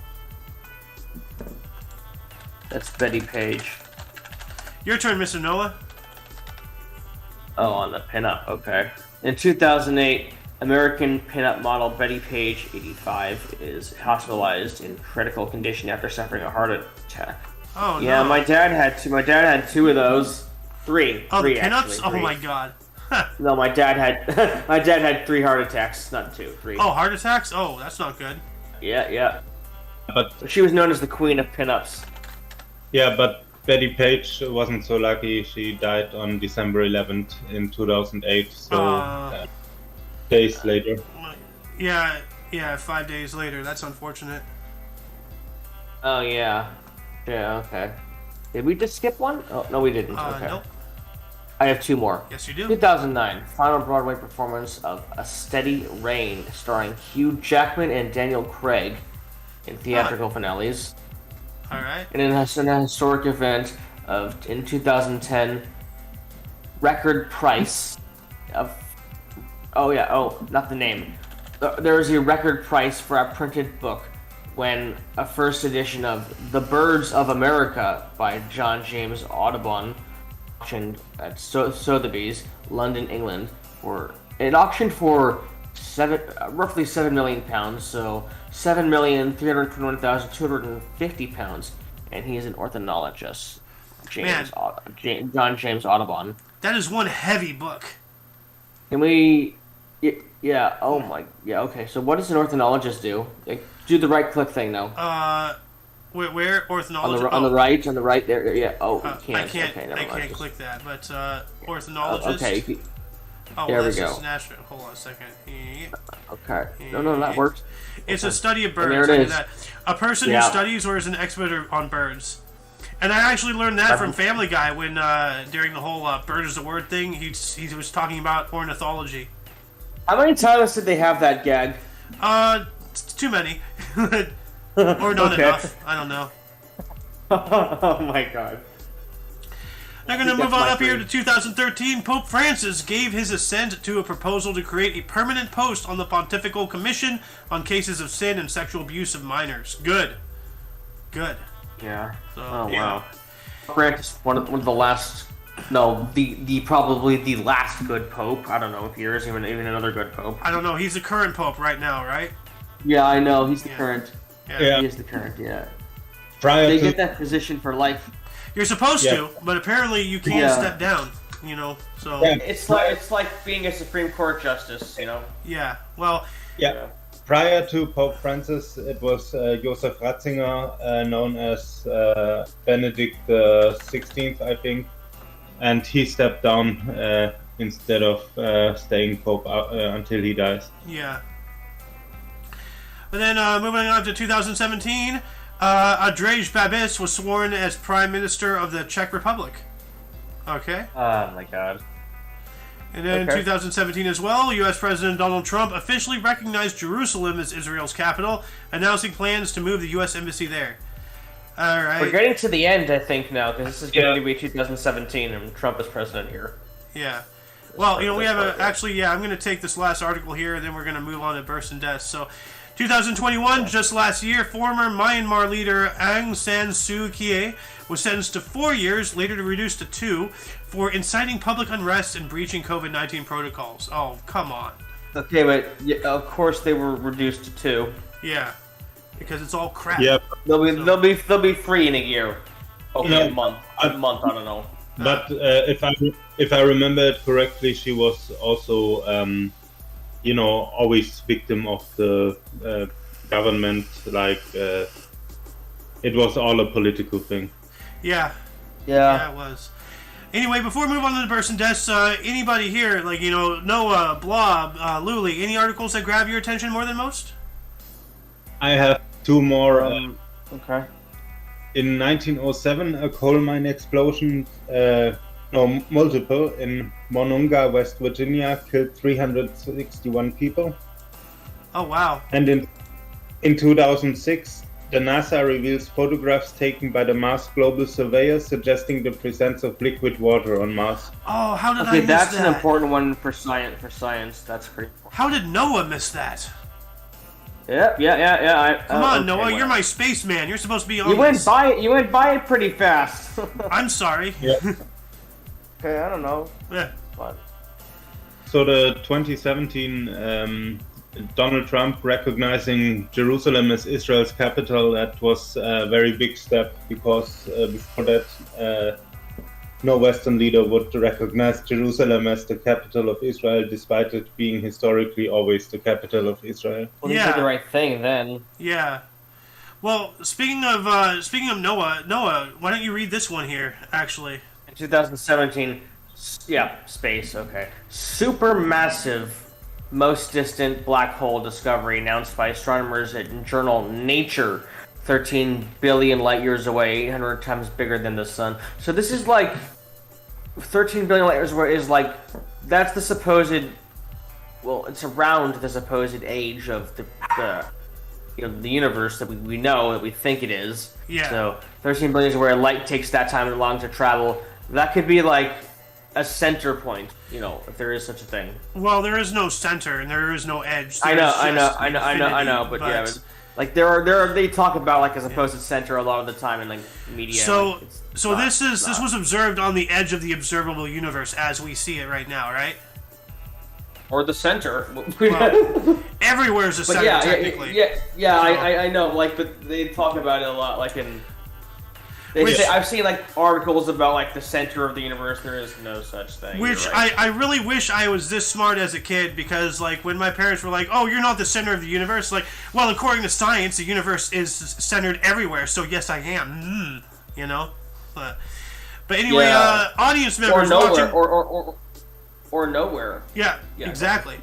That's Betty Page. Your turn, Mr. Noah. Oh, on the pinup, okay. In 2008, American pinup model Betty Page, 85, is hospitalized in critical condition after suffering a heart attack. Oh, Yeah, no. my dad had 2 of those. Three. Oh, Three, the pinups? actually, Oh three. my god. No, my dad had 3 heart attacks, not 2, 3. Oh, heart attacks? Oh, that's not good. Yeah. But She was known as the queen of pinups. yeah, but Betty Page wasn't so lucky. She died on December 11th in 2008. So days later. Yeah, 5 days later. That's unfortunate. Oh, yeah. Yeah, okay. Did we just skip one? Oh, no, we didn't. Okay. Nope. I have two more. Yes, you do. 2009, final Broadway performance of A Steady Rain, starring Hugh Jackman and Daniel Craig in theatrical finales. All right. And in a historic event in 2010, record price of... not the name. There was a record price for a printed book when a first edition of The Birds of America by John James Audubon auctioned at Sotheby's, London, England. It auctioned for roughly £7 million, so £7,321,250, and he is an ornithologist. John James Audubon. That is one heavy book. Can we... Yeah, oh my... Yeah, okay, so what does an ornithologist do? Like, do the right-click thing now. Where? Ornithologist? On the right there, yeah. Oh, you can't. I can't, okay, I can't click that, but ornithologist... okay. There we go. National. Hold on a second. Okay. No, that works. It's a study of birds. There it is. A person who studies or is an expert on birds. And I actually learned that from Family Guy when during the whole bird is the word thing, he was talking about ornithology. How many times did they have that gag? Too many. Or not enough. I don't know. Oh my god. Now going to move on up here to 2013. Pope Francis gave his assent to a proposal to create a permanent post on the Pontifical Commission on cases of sin and sexual abuse of minors. Good. Yeah. So, wow. Francis, one of the last... No, the probably the last good pope. I don't know if there is even another good pope. I don't know. He's the current pope right now, right? Yeah, I know. He's the current. Yeah. He is the current, yeah. Prior get that position for life. You're supposed to, but apparently you can't step down, so... Yeah. It's like being a Supreme Court justice, Yeah, well... Yeah. Prior to Pope Francis, it was Joseph Ratzinger, known as Benedict XVI, I think. And he stepped down instead of staying Pope until he dies. Yeah. But then moving on to 2017, Andrej Babis was sworn as Prime Minister of the Czech Republic. Okay. Oh my god. And then in 2017 as well, U.S. President Donald Trump officially recognized Jerusalem as Israel's capital, announcing plans to move the U.S. Embassy there. All right. We're getting to the end, I think, now, because this is going to be 2017, and Trump is president here. Yeah. Well, we have I'm going to take this last article here, and then we're going to move on to births and deaths. So, 2021, just last year, former Myanmar leader Aung San Suu Kyi was sentenced to 4 years, later to reduce to 2, for inciting public unrest and breaching COVID-19 protocols. Oh, come on. Okay, but of course they were reduced to 2. Yeah, because it's all crap. Yep. They'll be free in a year. Okay, a month. I don't know. But if I remember it correctly, she was also always victim of the government. Like it was all a political thing. Yeah, it was. Anyway, before we move on to the births and deaths, anybody here, Noah, Blob, Luli, any articles that grab your attention more than most? I have 2 more. Okay. In 1907, a coal mine explosion, multiple, in Monroe, West Virginia, killed 361 people. Oh, wow. And in 2006, the NASA reveals photographs taken by the Mars Global Surveyor suggesting the presence of liquid water on Mars. Oh, how did I miss that? That's an important one for science. That's pretty important. How did Noah miss that? Yeah. Come on, Noah, you're my spaceman. You're supposed to be on You went by it pretty fast. I'm sorry. Yeah. Okay, I don't know. Yeah. What? So the 2017 Donald Trump recognizing Jerusalem as Israel's capital, that was a very big step, because before that no Western leader would recognize Jerusalem as the capital of Israel, despite it being historically always the capital of Israel. Well, he did the right thing then. Yeah. Well, speaking of Noah, why don't you read this one here, actually? In 2017, space, okay. Supermassive, most distant black hole discovery announced by astronomers at journal Nature, 13 billion light years away, 800 times bigger than the sun. So this is like 13 billion light years away is like that's the supposed. Well, it's around the supposed age of the the universe that we know that we think it is. Yeah. So 13 billion is where light takes that time and long to travel. That could be like a center point, if there is such a thing. Well, there is no center and there is no edge. I There's know, just I know, but yeah, like there are they talk about like a supposed center a lot of the time in like media. So, like, this was observed on the edge of the observable universe as we see it right now, right? Or the center. Well, everywhere's a center, technically. I know. Like, but they talk about it a lot. Like in, I've seen like articles about like the center of the universe. There is no such thing. Which right. I really wish I was this smart as a kid, because like when my parents were like, "Oh, you're not the center of the universe," like, well, according to science, the universe is centered everywhere. So yes, I am. But anyway, audience members watching. Or nowhere. Yeah, exactly.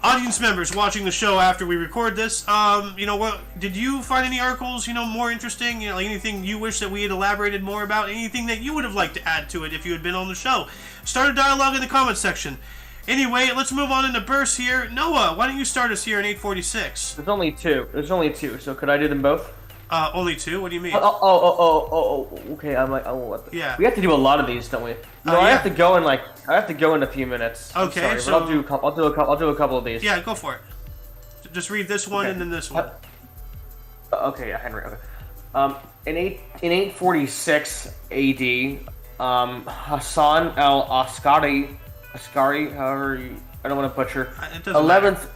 Audience members watching the show after we record this, what did you find any articles, more interesting? Like anything you wish that we had elaborated more about? Anything that you would have liked to add to it if you had been on the show? Start a dialogue in the comments section. Anyway, let's move on into bursts here. Noah, why don't you start us here in 846? There's only two. So could I do them both? Only two? What do you mean? Okay. I'm like, yeah. We have to do a lot of these, don't we? No, I have to go in a few minutes. Okay, sorry, so but I'll do a couple of these. Yeah, go for it. Just read this one and then this one. Okay, Henry. Okay. In 846 AD, Hassan al-Askari, however you. I don't want to butcher. 11th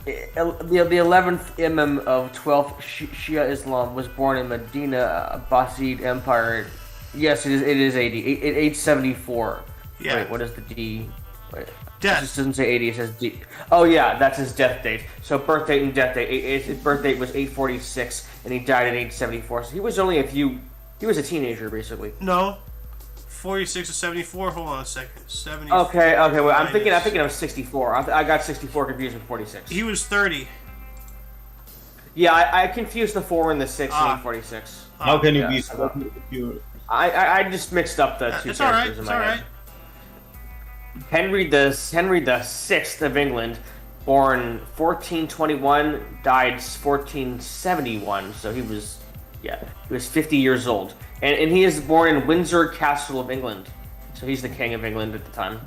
Imam of 12th Shia Islam was born in Medina, Abbasid Empire. Yes, it is AD. 874. Yeah. Wait, what is the D? Wait. Death. It doesn't say 80, it says D. Oh yeah, that's his death date. So birth date and death date. His birth date was 846, and he died in 874. So he was only he was a teenager, basically. No. 46 to 74. Hold on a second. 74. Okay. Well, I'm thinking of 64. I got 64 confused with 46. He was 30. Yeah, I confused the 4 and the 6 in 46. How can you be so pure? I just mixed up the two characters in my head. Henry the Sixth of England, born 1421, died 1471. So he was 50 years old. And he is born in Windsor Castle of England, so he's the king of England at the time.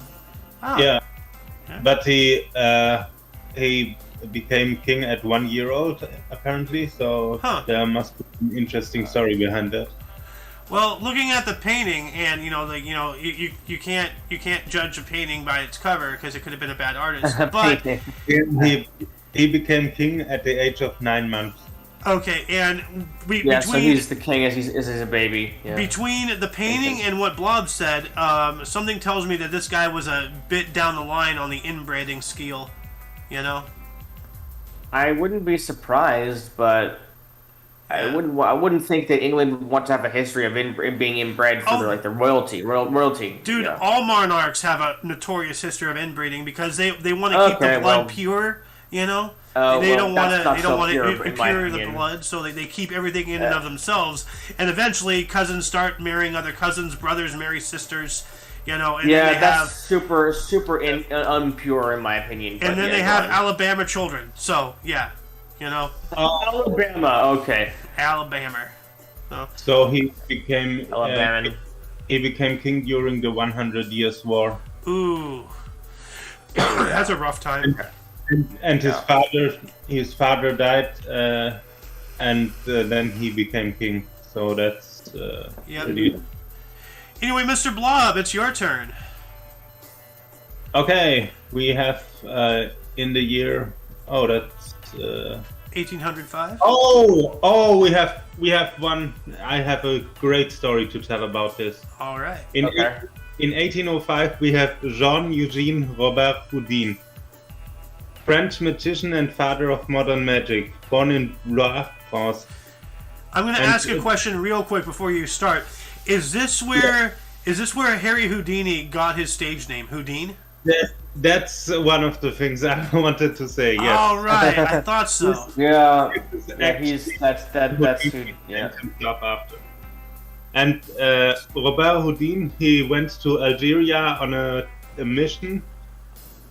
Oh. Yeah, but he became king at 1 year old apparently. So there must be an interesting story behind that. Well, looking at the painting, and you can't judge a painting by its cover because it could have been a bad artist. But he became king at the age of 9 months. Okay, and so he's the king as he's a baby. Yeah. Between the painting and what Blob said, something tells me that this guy was a bit down the line on the inbreeding scale. I wouldn't be surprised, but I wouldn't think that England would want to have a history of being inbred for the royalty. Royalty. Dude, all monarchs have a notorious history of inbreeding because they want to keep the blood pure. They don't want to impure the blood, so they keep everything in and of themselves. And eventually, cousins start marrying other cousins, brothers marry sisters. And that's super impure in my opinion. And then they have Alabama children. So Alabama, okay. Alabama. So he became Alabama. He became king during the 100 Years' War. Ooh, that's a rough time. And his father died, and then he became king. So that's pretty... Anyway, Mr. Blob, it's your turn. Okay, we have in the year. Oh, that's 1805. Oh, we have one. I have a great story to tell about this. All right. In 1805, we have Jean-Eugène Robert-Houdin, French magician and father of modern magic, born in Blois, France. I'm going to ask a question real quick before you start. Is this where Harry Houdini got his stage name, Houdin? That's one of the things I wanted to say. Yes. All right, I thought so. That's who. Yeah. After. And Robert-Houdin, he went to Algeria on a mission.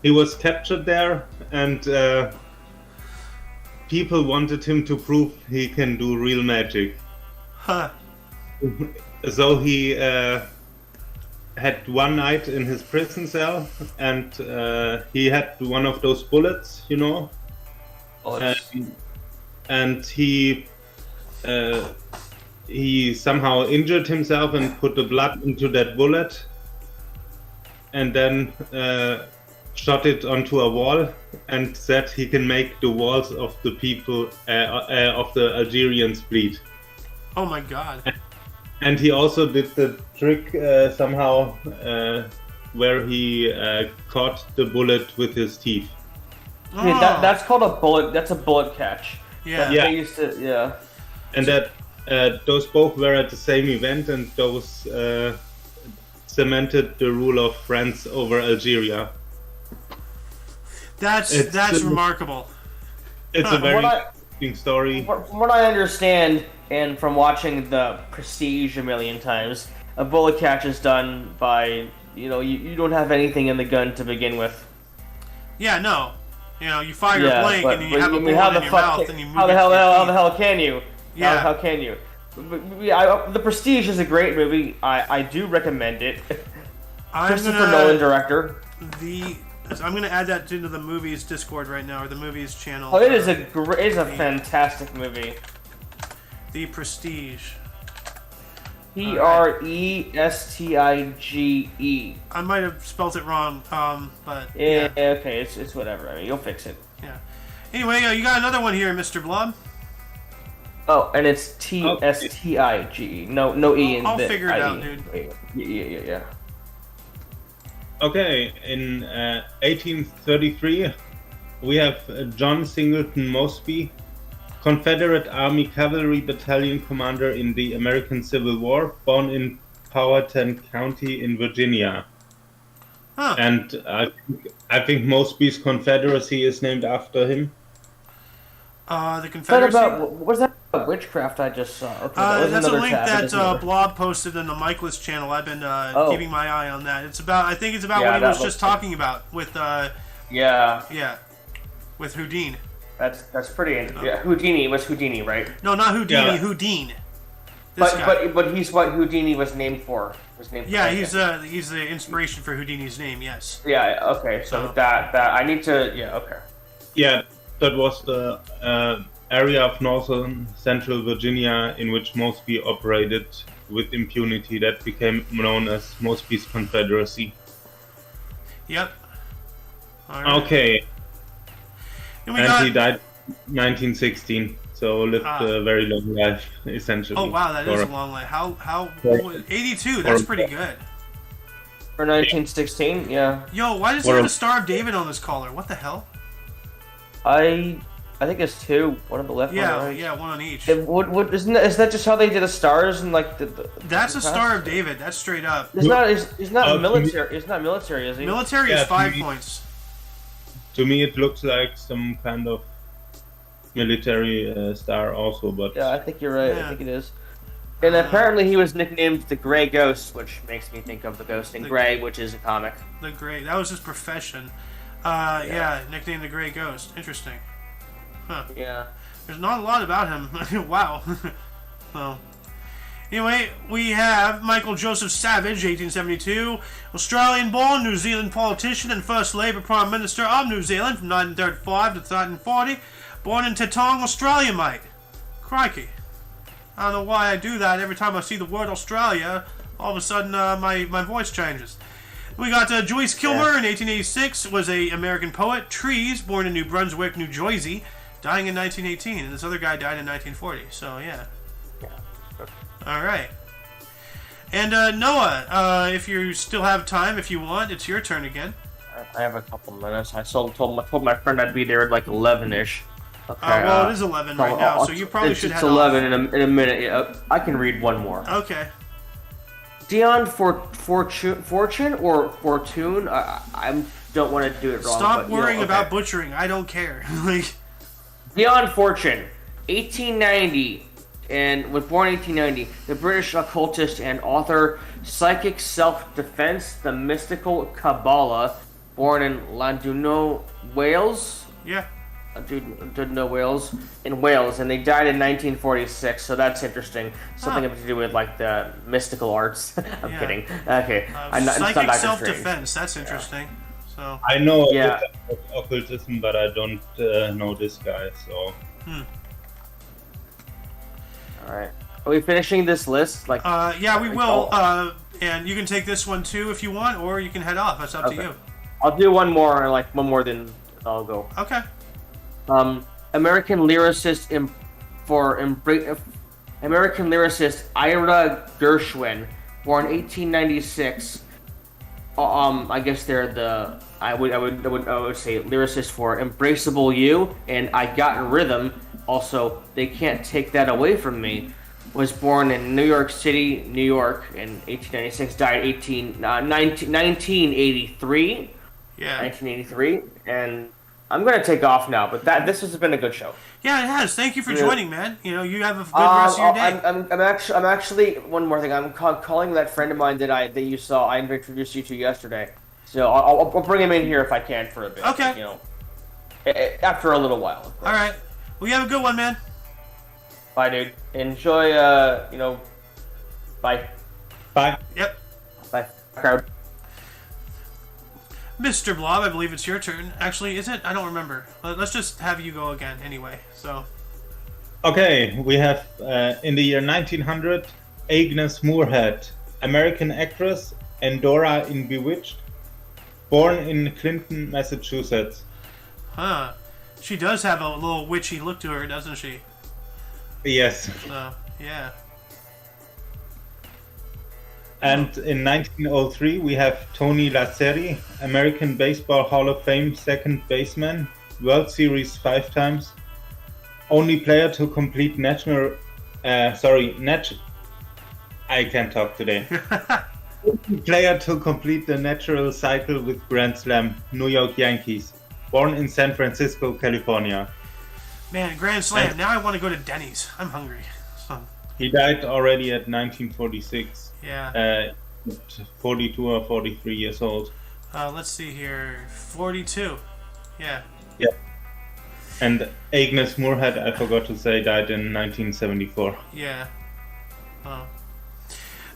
He was captured there, and people wanted him to prove he can do real magic. Huh. So he had one night in his prison cell, and he had one of those bullets, you know. And he somehow injured himself and put the blood into that bullet, and then shot it onto a wall, and said he can make the walls of the people of the Algerians bleed. Oh my god. And he also did the trick somehow where he caught the bullet with his teeth. Oh. Yeah, that's called a bullet. That's a bullet catch. Yeah. Yeah. They used to, yeah. And that those both were at the same event, and those cemented the rule of France over Algeria. That's remarkable. It's Huh. a very interesting story. From what I understand, and from watching The Prestige a million times, a bullet catch is done by, you don't have anything in the gun to begin with. Yeah, no. You fire your blank and then you have a bullet in your mouth and you move how the hell can you? Yeah. How can you? The Prestige is a great movie. I do recommend it. Christopher Nolan director. I'm gonna add that into the movies Discord right now, or the movies channel. Oh, it is a fantastic movie. The Prestige. Prestige. I might have spelt it wrong, but yeah. Okay, it's whatever. I mean, you'll fix it. Yeah. Anyway, you got another one here, Mr. Blob. Oh, and it's Tstige. No E in I'll the figure it IE. out, dude. Yeah. Okay, in 1833, we have John Singleton Mosby, Confederate Army Cavalry Battalion commander in the American Civil War, born in Powhatan County in Virginia. Huh. And I think Mosby's Confederacy is named after him. The Confederacy. What was that about witchcraft I just saw? Okay, that's a link that Blob posted in the Michaelis channel. I've been keeping my eye on that. I think it's about what he was just talking about with with Houdin. That's pretty interesting. Yeah, Houdini was Houdini, right? No, not Houdini. Yeah. Houdin. But he's what Houdini was named for. Yeah, he's the inspiration for Houdini's name. Yes. Yeah. Okay. So that I need to. Yeah. Okay. Yeah, that was the area of northern central Virginia in which Mosby operated with impunity. That became known as Mosby's Confederacy. Yep. All right. Okay. And he died in 1916, so lived a very long life, essentially. Oh wow, that is a long life. How 82? That's pretty good. For 1916, yeah. Yo, why does he have a Star of David on this collar? What the hell? I think it's two. One on the left, one on the right. Yeah, one on each. What isn't that just how they did the stars and like the That's a Star of David. That's straight up. It's not military. It's not military, is he? Military is 5 points. To me, it looks like some kind of military star also, but... Yeah, I think you're right. Yeah. I think it is. And apparently he was nicknamed the Gray Ghost, which makes me think of the Ghost in Grey, which is a comic. The Gray. That was his profession. Yeah, nicknamed the Gray Ghost. Interesting. Huh. Yeah. There's not a lot about him. Wow. Well... Anyway, we have Michael Joseph Savage, 1872, Australian-born New Zealand politician and first Labour Prime Minister of New Zealand from 1935 to 1940, born in Tetong, Australia, mate. Crikey. I don't know why I do that. Every time I see the word Australia, all of a sudden my voice changes. We got Joyce Kilmer in 1886, was an American poet. Trees, born in New Brunswick, New Jersey, dying in 1918, and this other guy died in 1940, so yeah. Alright. And Noah, if you still have time, if you want, it's your turn again. I have a couple minutes. I told my friend I'd be there at like 11-ish. Okay, well, it is 11 right now, so you probably should head It's 11 in a minute. Yeah, I can read one more. Okay. Dion Fortune or Fortune? I don't want to do it wrong. Stop worrying about butchering. I don't care. Dion Fortune, 1890. and was born in 1890. The British occultist and author, Psychic Self-Defense, The Mystical Kabbalah, born in Llandudno, Wales. Yeah. Llandudno, Wales, and they died in 1946. So that's interesting. Something to do with like the mystical arts. I'm kidding. Okay. Psychic self-defense. That's interesting. So I know a bit about occultism, but I don't know this guy. So. All right. Are we finishing this list? Like. Yeah, we will. And you can take this one too if you want, or you can head off. That's up to you. I'll do one more, then I'll go. Okay. American lyricist Ira Gershwin, born 1896. I guess they're the I would say lyricist for "Embraceable You" and "I Got Rhythm." Also, "They Can't Take That Away From Me." Was born in New York City, New York, in 1896. Died 1983. Yeah. 1983, and I'm gonna take off now. But this has been a good show. Yeah, it has. Thank you for joining, man. You know, you have a good rest of your day. I'm actually one more thing. I'm calling that friend of mine that you saw. I introduced you to yesterday. So I'll bring him in here if I can for a bit. Okay. You know, after a little while. All right. Well, you have a good one, man. Bye, dude. Enjoy. Bye. Bye. Yep. Bye, crowd. Mr. Blob, I believe it's your turn. Actually, is it? I don't remember. Let's just have you go again anyway. So. Okay, we have in the year 1900, Agnes Moorehead, American actress, Endora in Bewitched, born in Clinton, Massachusetts. Huh. She does have a little witchy look to her, doesn't she? Yes. So, yeah. And in 1903, we have Tony Lazzeri, American Baseball Hall of Fame second baseman, World Series 5 times, only player to complete I can't talk today. Player to complete the natural cycle with Grand Slam, New York Yankees, born in San Francisco, California. Man, Grand Slam. Now I want to go to Denny's. I'm hungry. So. He died already at 1946. Yeah. 42 or 43 years old. Let's see here. 42. Yeah. Yeah. And Agnes Moorehead, I forgot to say, died in 1974. Yeah. Oh.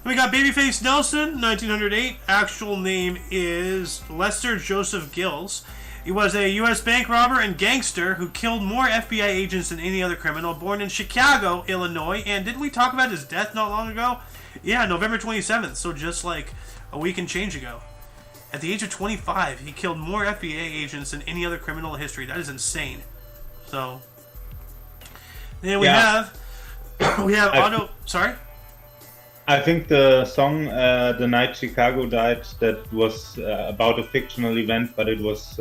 We got Babyface Nelson, 1908. Actual name is Lester Joseph Gills. He was a U.S. bank robber and gangster who killed more FBI agents than any other criminal, born in Chicago, Illinois. And didn't we talk about his death not long ago? Yeah, November 27th, so just like a week and change ago. At the age of 25, he killed more FBI agents than any other criminal in history. That is insane. So, then we have Otto. Sorry? I think the song "The Night Chicago Died" that was about a fictional event, but it was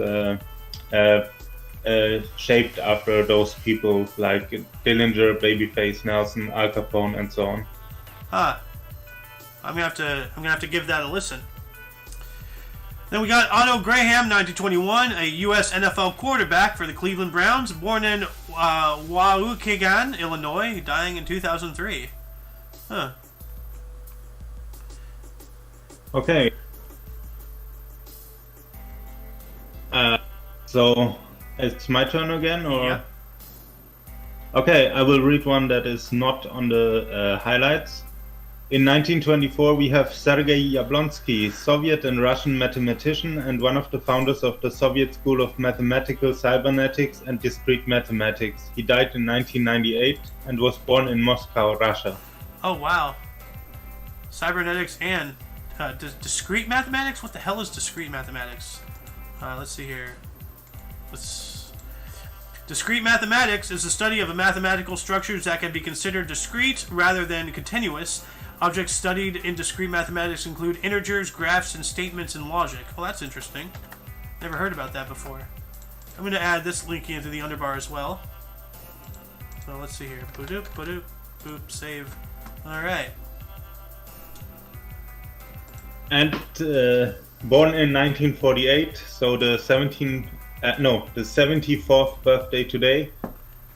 shaped after those people like Dillinger, Babyface Nelson, Al Capone, and so on. Huh. I'm gonna have to give that a listen. Then we got Otto Graham, 1921, a U.S. NFL quarterback for the Cleveland Browns, born in Waukegan, Illinois, dying in 2003. Huh. Okay. So it's my turn again, or? Yeah. Okay, I will read one that is not on the highlights. In 1924, we have Sergei Yablonsky, Soviet and Russian mathematician and one of the founders of the Soviet School of Mathematical Cybernetics and Discrete Mathematics. He died in 1998 and was born in Moscow, Russia. Oh, wow. Cybernetics and discrete mathematics? What the hell is discrete mathematics? Let's see here. Discrete mathematics is the study of mathematical structures that can be considered discrete rather than continuous. Objects studied in discrete mathematics include integers, graphs, and statements in logic. Well, that's interesting. Never heard about that before. I'm going to add this link into the underbar as well. So let's see here. Boop, boop, boop, save. All right. And born in 1948, so the 74th birthday today,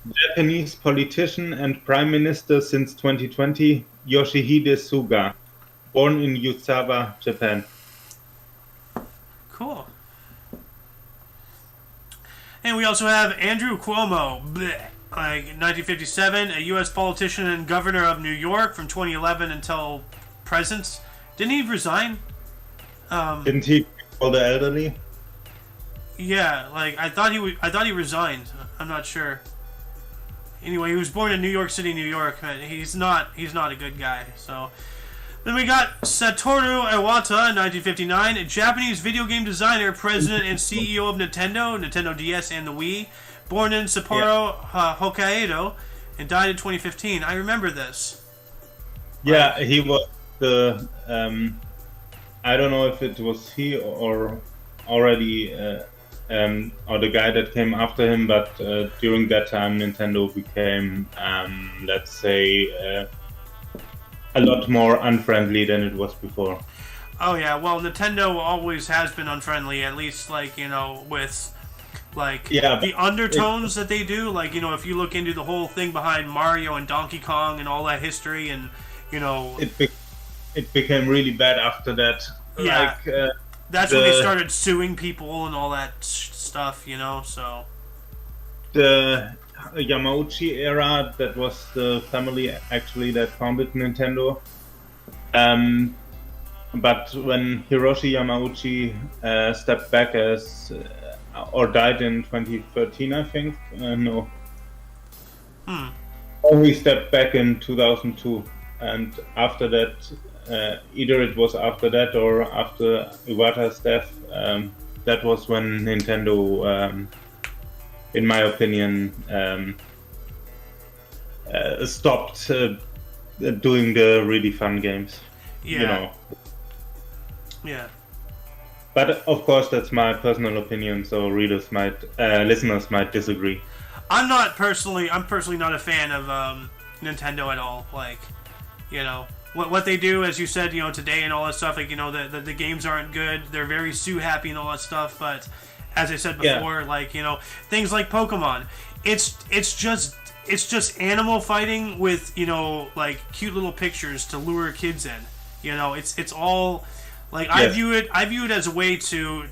Japanese politician and Prime Minister since 2020, Yoshihide Suga, born in Yuzawa, Japan. Cool. And we also have Andrew Cuomo, like 1957, a U.S. politician and governor of New York from 2011 until present. Didn't he resign? Didn't he call the elderly? Yeah, like I thought he resigned. I'm not sure. Anyway, he was born in New York City, New York. He's not a good guy. So then we got Satoru Iwata in 1959, a Japanese video game designer, president, and CEO of Nintendo DS, and the Wii. Born in Sapporo, Hokkaido, and died in 2015. I remember this. Yeah, he was the. I don't know if it was he or already, or the guy that came after him, but during that time, Nintendo became, let's say, a lot more unfriendly than it was before. Oh yeah, well, Nintendo always has been unfriendly, at least with the undertones that they do. Like, if you look into the whole thing behind Mario and Donkey Kong and all that history, and it became really bad after that. Yeah, that's when they started suing people and all that stuff. So the Yamauchi era, that was the family actually that founded Nintendo. But when Hiroshi Yamauchi stepped back or died in 2013, I think. No. Or he stepped back in 2002, and after that, either it was after that or after Iwata's death, that was when Nintendo, in my opinion, stopped doing the really fun games. Yeah. Yeah. But of course, that's my personal opinion, so listeners might disagree. I'm personally not a fan of Nintendo at all. What they do, as you said, today and all that stuff. The games aren't good. They're very sue happy and all that stuff. But as I said before, things like Pokemon, it's just animal fighting with cute little pictures to lure kids in. It's all. I view it as a way to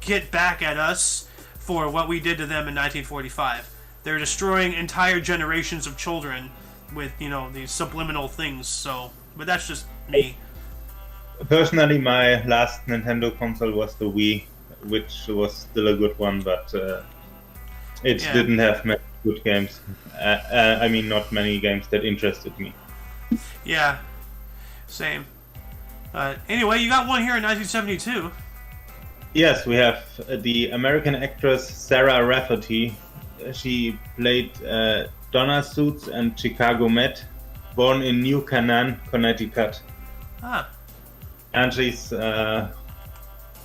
get back at us for what we did to them in 1945. They're destroying entire generations of children with these subliminal things. So, but that's just me. Personally, my last Nintendo console was the Wii, which was still a good one, but it didn't have many good games. I mean, not many games that interested me. Yeah, same. Anyway, you got one here in 1972. Yes, we have the American actress Sarah Rafferty. She played Donna Suits and Chicago Med, born in New Canaan, Connecticut. Ah. And she's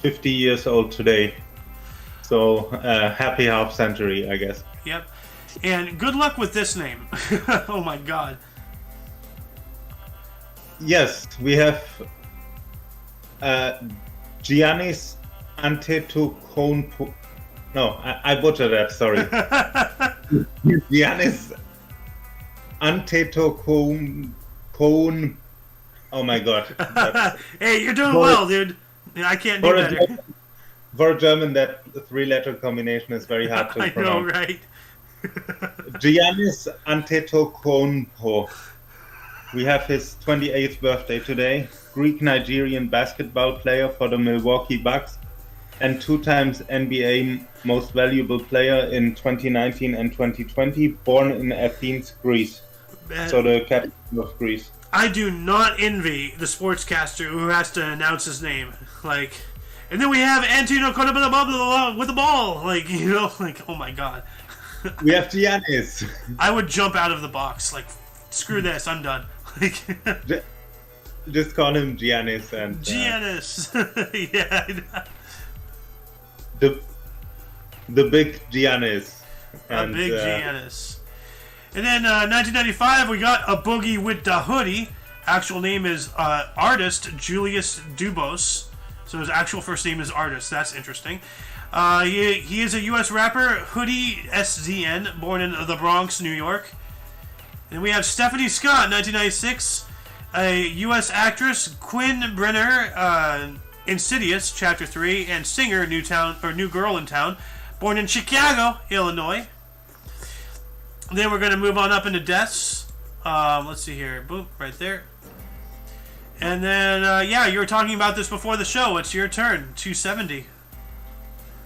50 years old today. So, happy half century, I guess. Yep. And good luck with this name. Oh my god. Yes, we have Giannis Antetokounmpo. No, I butchered that, sorry. Giannis Antetokounmpo. Oh my god. Hey, you're doing well, dude. I can't do better. For a German, that three-letter combination is very hard to pronounce. I know, right? Giannis Antetokounmpo. We have his 28th birthday today. Greek-Nigerian basketball player for the Milwaukee Bucks and 2 times NBA Most Valuable Player in 2019 and 2020, born in Athens, Greece. So the capital of Greece. I do not envy the sportscaster who has to announce his name. And then we have Antino with the ball. Oh my god. We have Giannis. I would jump out of the box. Screw this, I'm done. Just call him Giannis and Giannis. Yeah. The big Giannis. And, big Giannis. And then 1995, we got a boogie with the hoodie. Actual name is artist Julius Dubos. So his actual first name is Artist. That's interesting. He is a U.S. rapper, Hoodie SZN, born in the Bronx, New York. And we have Stephanie Scott, 1996, a U.S. actress, Quinn Brenner, Insidious, Chapter 3, and singer, New Girl in Town, born in Chicago, Illinois. Then we're going to move on up into deaths. Let's see here. Boom, right there. And then, you were talking about this before the show. It's your turn, 270.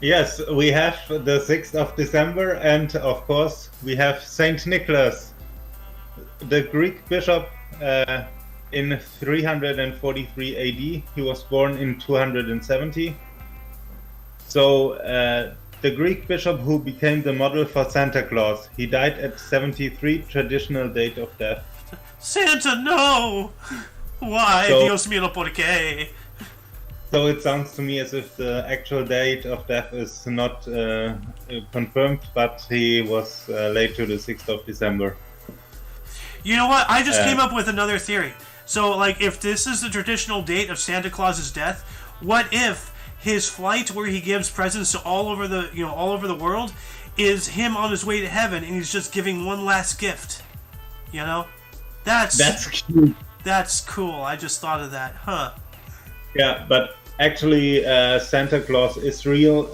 Yes, we have the 6th of December, and of course, we have Saint Nicholas, the Greek bishop in 343 AD. He was born in 270. So, the Greek bishop who became the model for Santa Claus. He died at 73, traditional date of death. Santa, no! Why? Dios mío, ¿por qué? So it sounds to me as if the actual date of death is not confirmed, but he was late to the 6th of December. You know what? I just came up with another theory. So, like, if this is the traditional date of Santa Claus's death, what if his flight, where he gives presents to all over the world, is him on his way to heaven, and he's just giving one last gift? You know, that's cute. That's cool. I just thought of that, huh? Yeah, but actually, Santa Claus is real.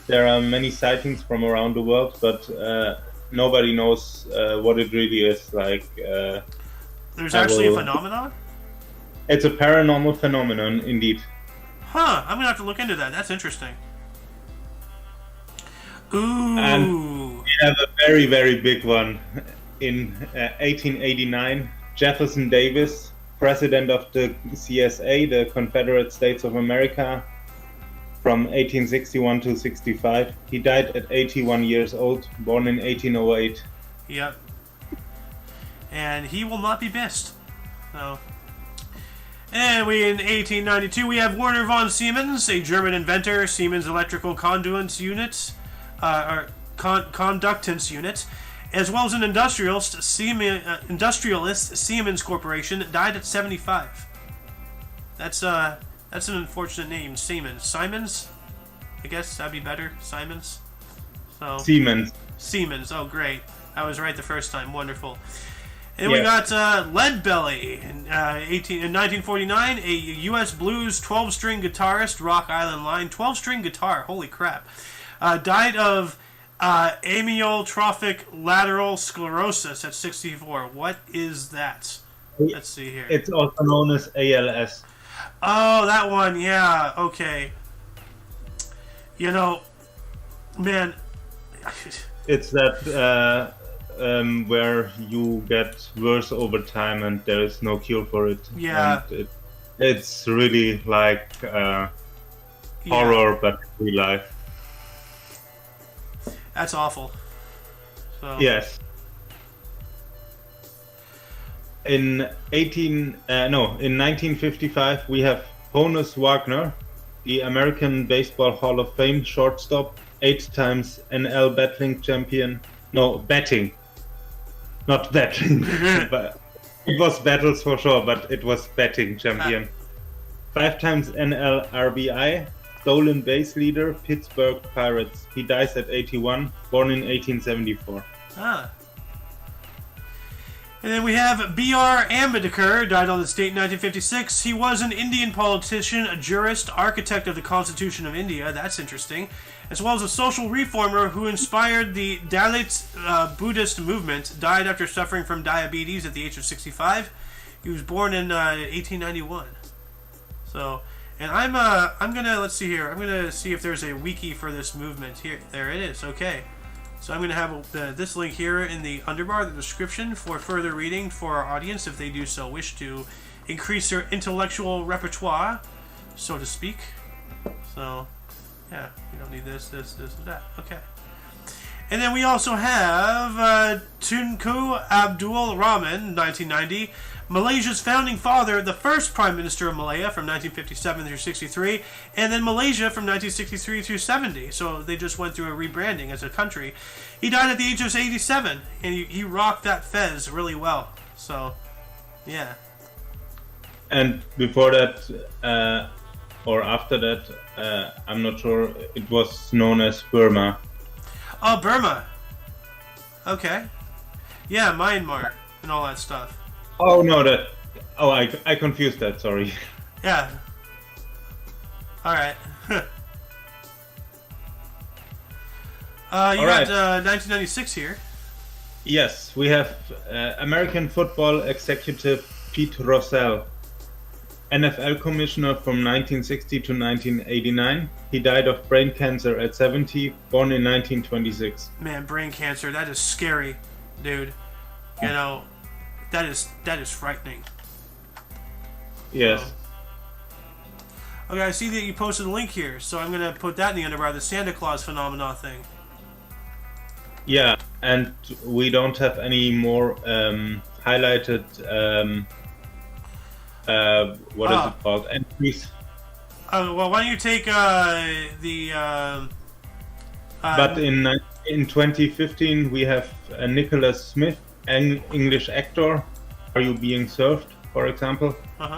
There are many sightings from around the world, but nobody knows what it really is like. There's actually a phenomenon? It's a paranormal phenomenon, indeed. Huh, I'm gonna have to look into that. That's interesting. Ooh. And we have a very, very big one. In 1889, Jefferson Davis, president of the CSA, the Confederate States of America, from 1861 to 65. He died at 81 years old, born in 1808. Yep. And he will not be missed. So. And in 1892, we have Werner von Siemens, a German inventor, Siemens electrical conductance unit, conductance unit, as well as an industrialist, Siemens Corporation, died at 75. That's an unfortunate name, Siemens. Simons? I guess that'd be better. Simons. So Siemens. Oh, great! I was right the first time. Wonderful. And we got Leadbelly in 1949, a U.S. blues 12-string guitarist, Rock Island Line, 12-string guitar. Holy crap! Died of amyotrophic lateral sclerosis at 64. What is that? Let's see here. It's also known as ALS. Oh, that one. Yeah. Okay. You know, man. It's that where you get worse over time and there is no cure for it. Yeah. And it's really like horror, but real life. That's awful. So. Yes. In 1955, we have Honus Wagner, the American Baseball Hall of Fame shortstop, 8 times NL betting champion. No, betting. Not betting. But it was battles for sure, but it was betting champion. 5 times NL RBI, stolen base leader, Pittsburgh Pirates. He dies at 81, born in 1874. Ah. And then we have B.R. Ambedkar, died on this date in 1956. He was an Indian politician, a jurist, architect of the Constitution of India. That's interesting. As well as a social reformer who inspired the Dalit Buddhist movement. Died after suffering from diabetes at the age of 65. He was born in 1891. So, and I'm gonna, let's see here. I'm gonna see if there's a wiki for this movement here. There it is. Okay. So I'm going to have this link here in the underbar, the description, for further reading for our audience if they do so wish to increase their intellectual repertoire, so to speak. So, yeah, we don't need this, and that. Okay. And then we also have Tunku Abdul Rahman, 1990, Malaysia's founding father, the first Prime Minister of Malaya from 1957 through 63, and then Malaysia from 1963 through 70. So they just went through a rebranding as a country. He died at the age of 87, and he rocked that fez really well. So, yeah. And before that, or after that, I'm not sure. It was known as Burma. Oh, Burma. Okay. Yeah, Myanmar and all that stuff. Oh no, I confused that. Sorry. Yeah. All right. You got 1996 here. Yes, we have American football executive Pete Rozelle, NFL commissioner from 1960 to 1989. He died of brain cancer at 70, born in 1926. Man, brain cancer, that is scary, dude. You know, that is frightening. Yes. Okay, I see that you posted a link here, so I'm going to put that in the underbar, the Santa Claus phenomena thing. Yeah, and we don't have any more highlighted, what is it called, entries. Well, why don't you take but in 2015 we have Nicholas Smith, an English actor. Are You Being Served, for example?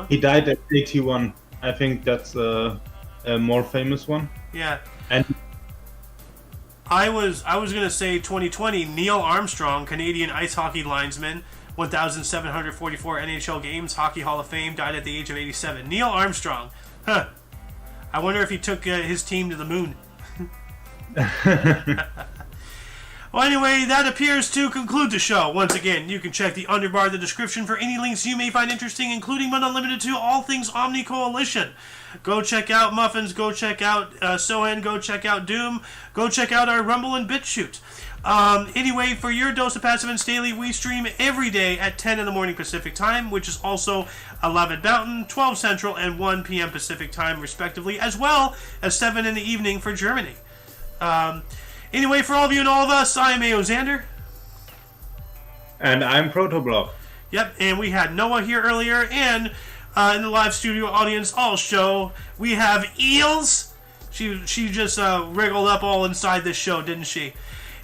He died at 81. I think that's a more famous one. Yeah. And I was gonna say 2020. Neil Armstrong, Canadian ice hockey linesman, 1,744 NHL games, Hockey Hall of Fame, died at the age of 87. Neil Armstrong. Huh. I wonder if he took his team to the moon. Well, anyway, that appears to conclude the show. Once again, you can check the underbar of the description for any links you may find interesting, including but not limited to all things OMNI Coalition. Go check out Muffins, go check out Sohan, go check out Doom, go check out our Rumble and BitChute. Anyway, for your dose of Passive and Daily, we stream every day at 10 in the morning Pacific Time, which is also 11 Mountain, 12 Central, and 1 p.m. Pacific Time, respectively, as well as 7 in the evening for Germany. Anyway, for all of you and all of us, I am Eugène. And I'm Protoblock. Yep, and we had Noah here earlier, and in the live studio audience all show, we have Eels. She just wriggled up all inside this show, didn't she?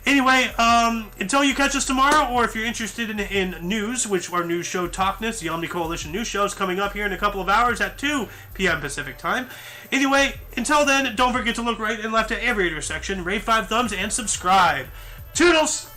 Anyway, until you catch us tomorrow, or if you're interested in news, which our news show Talkness, the OMNI Coalition news show, is coming up here in a couple of hours at 2 p.m. Pacific Time. Anyway, until then, don't forget to look right and left at every intersection, rate 5 thumbs, and subscribe. Toodles!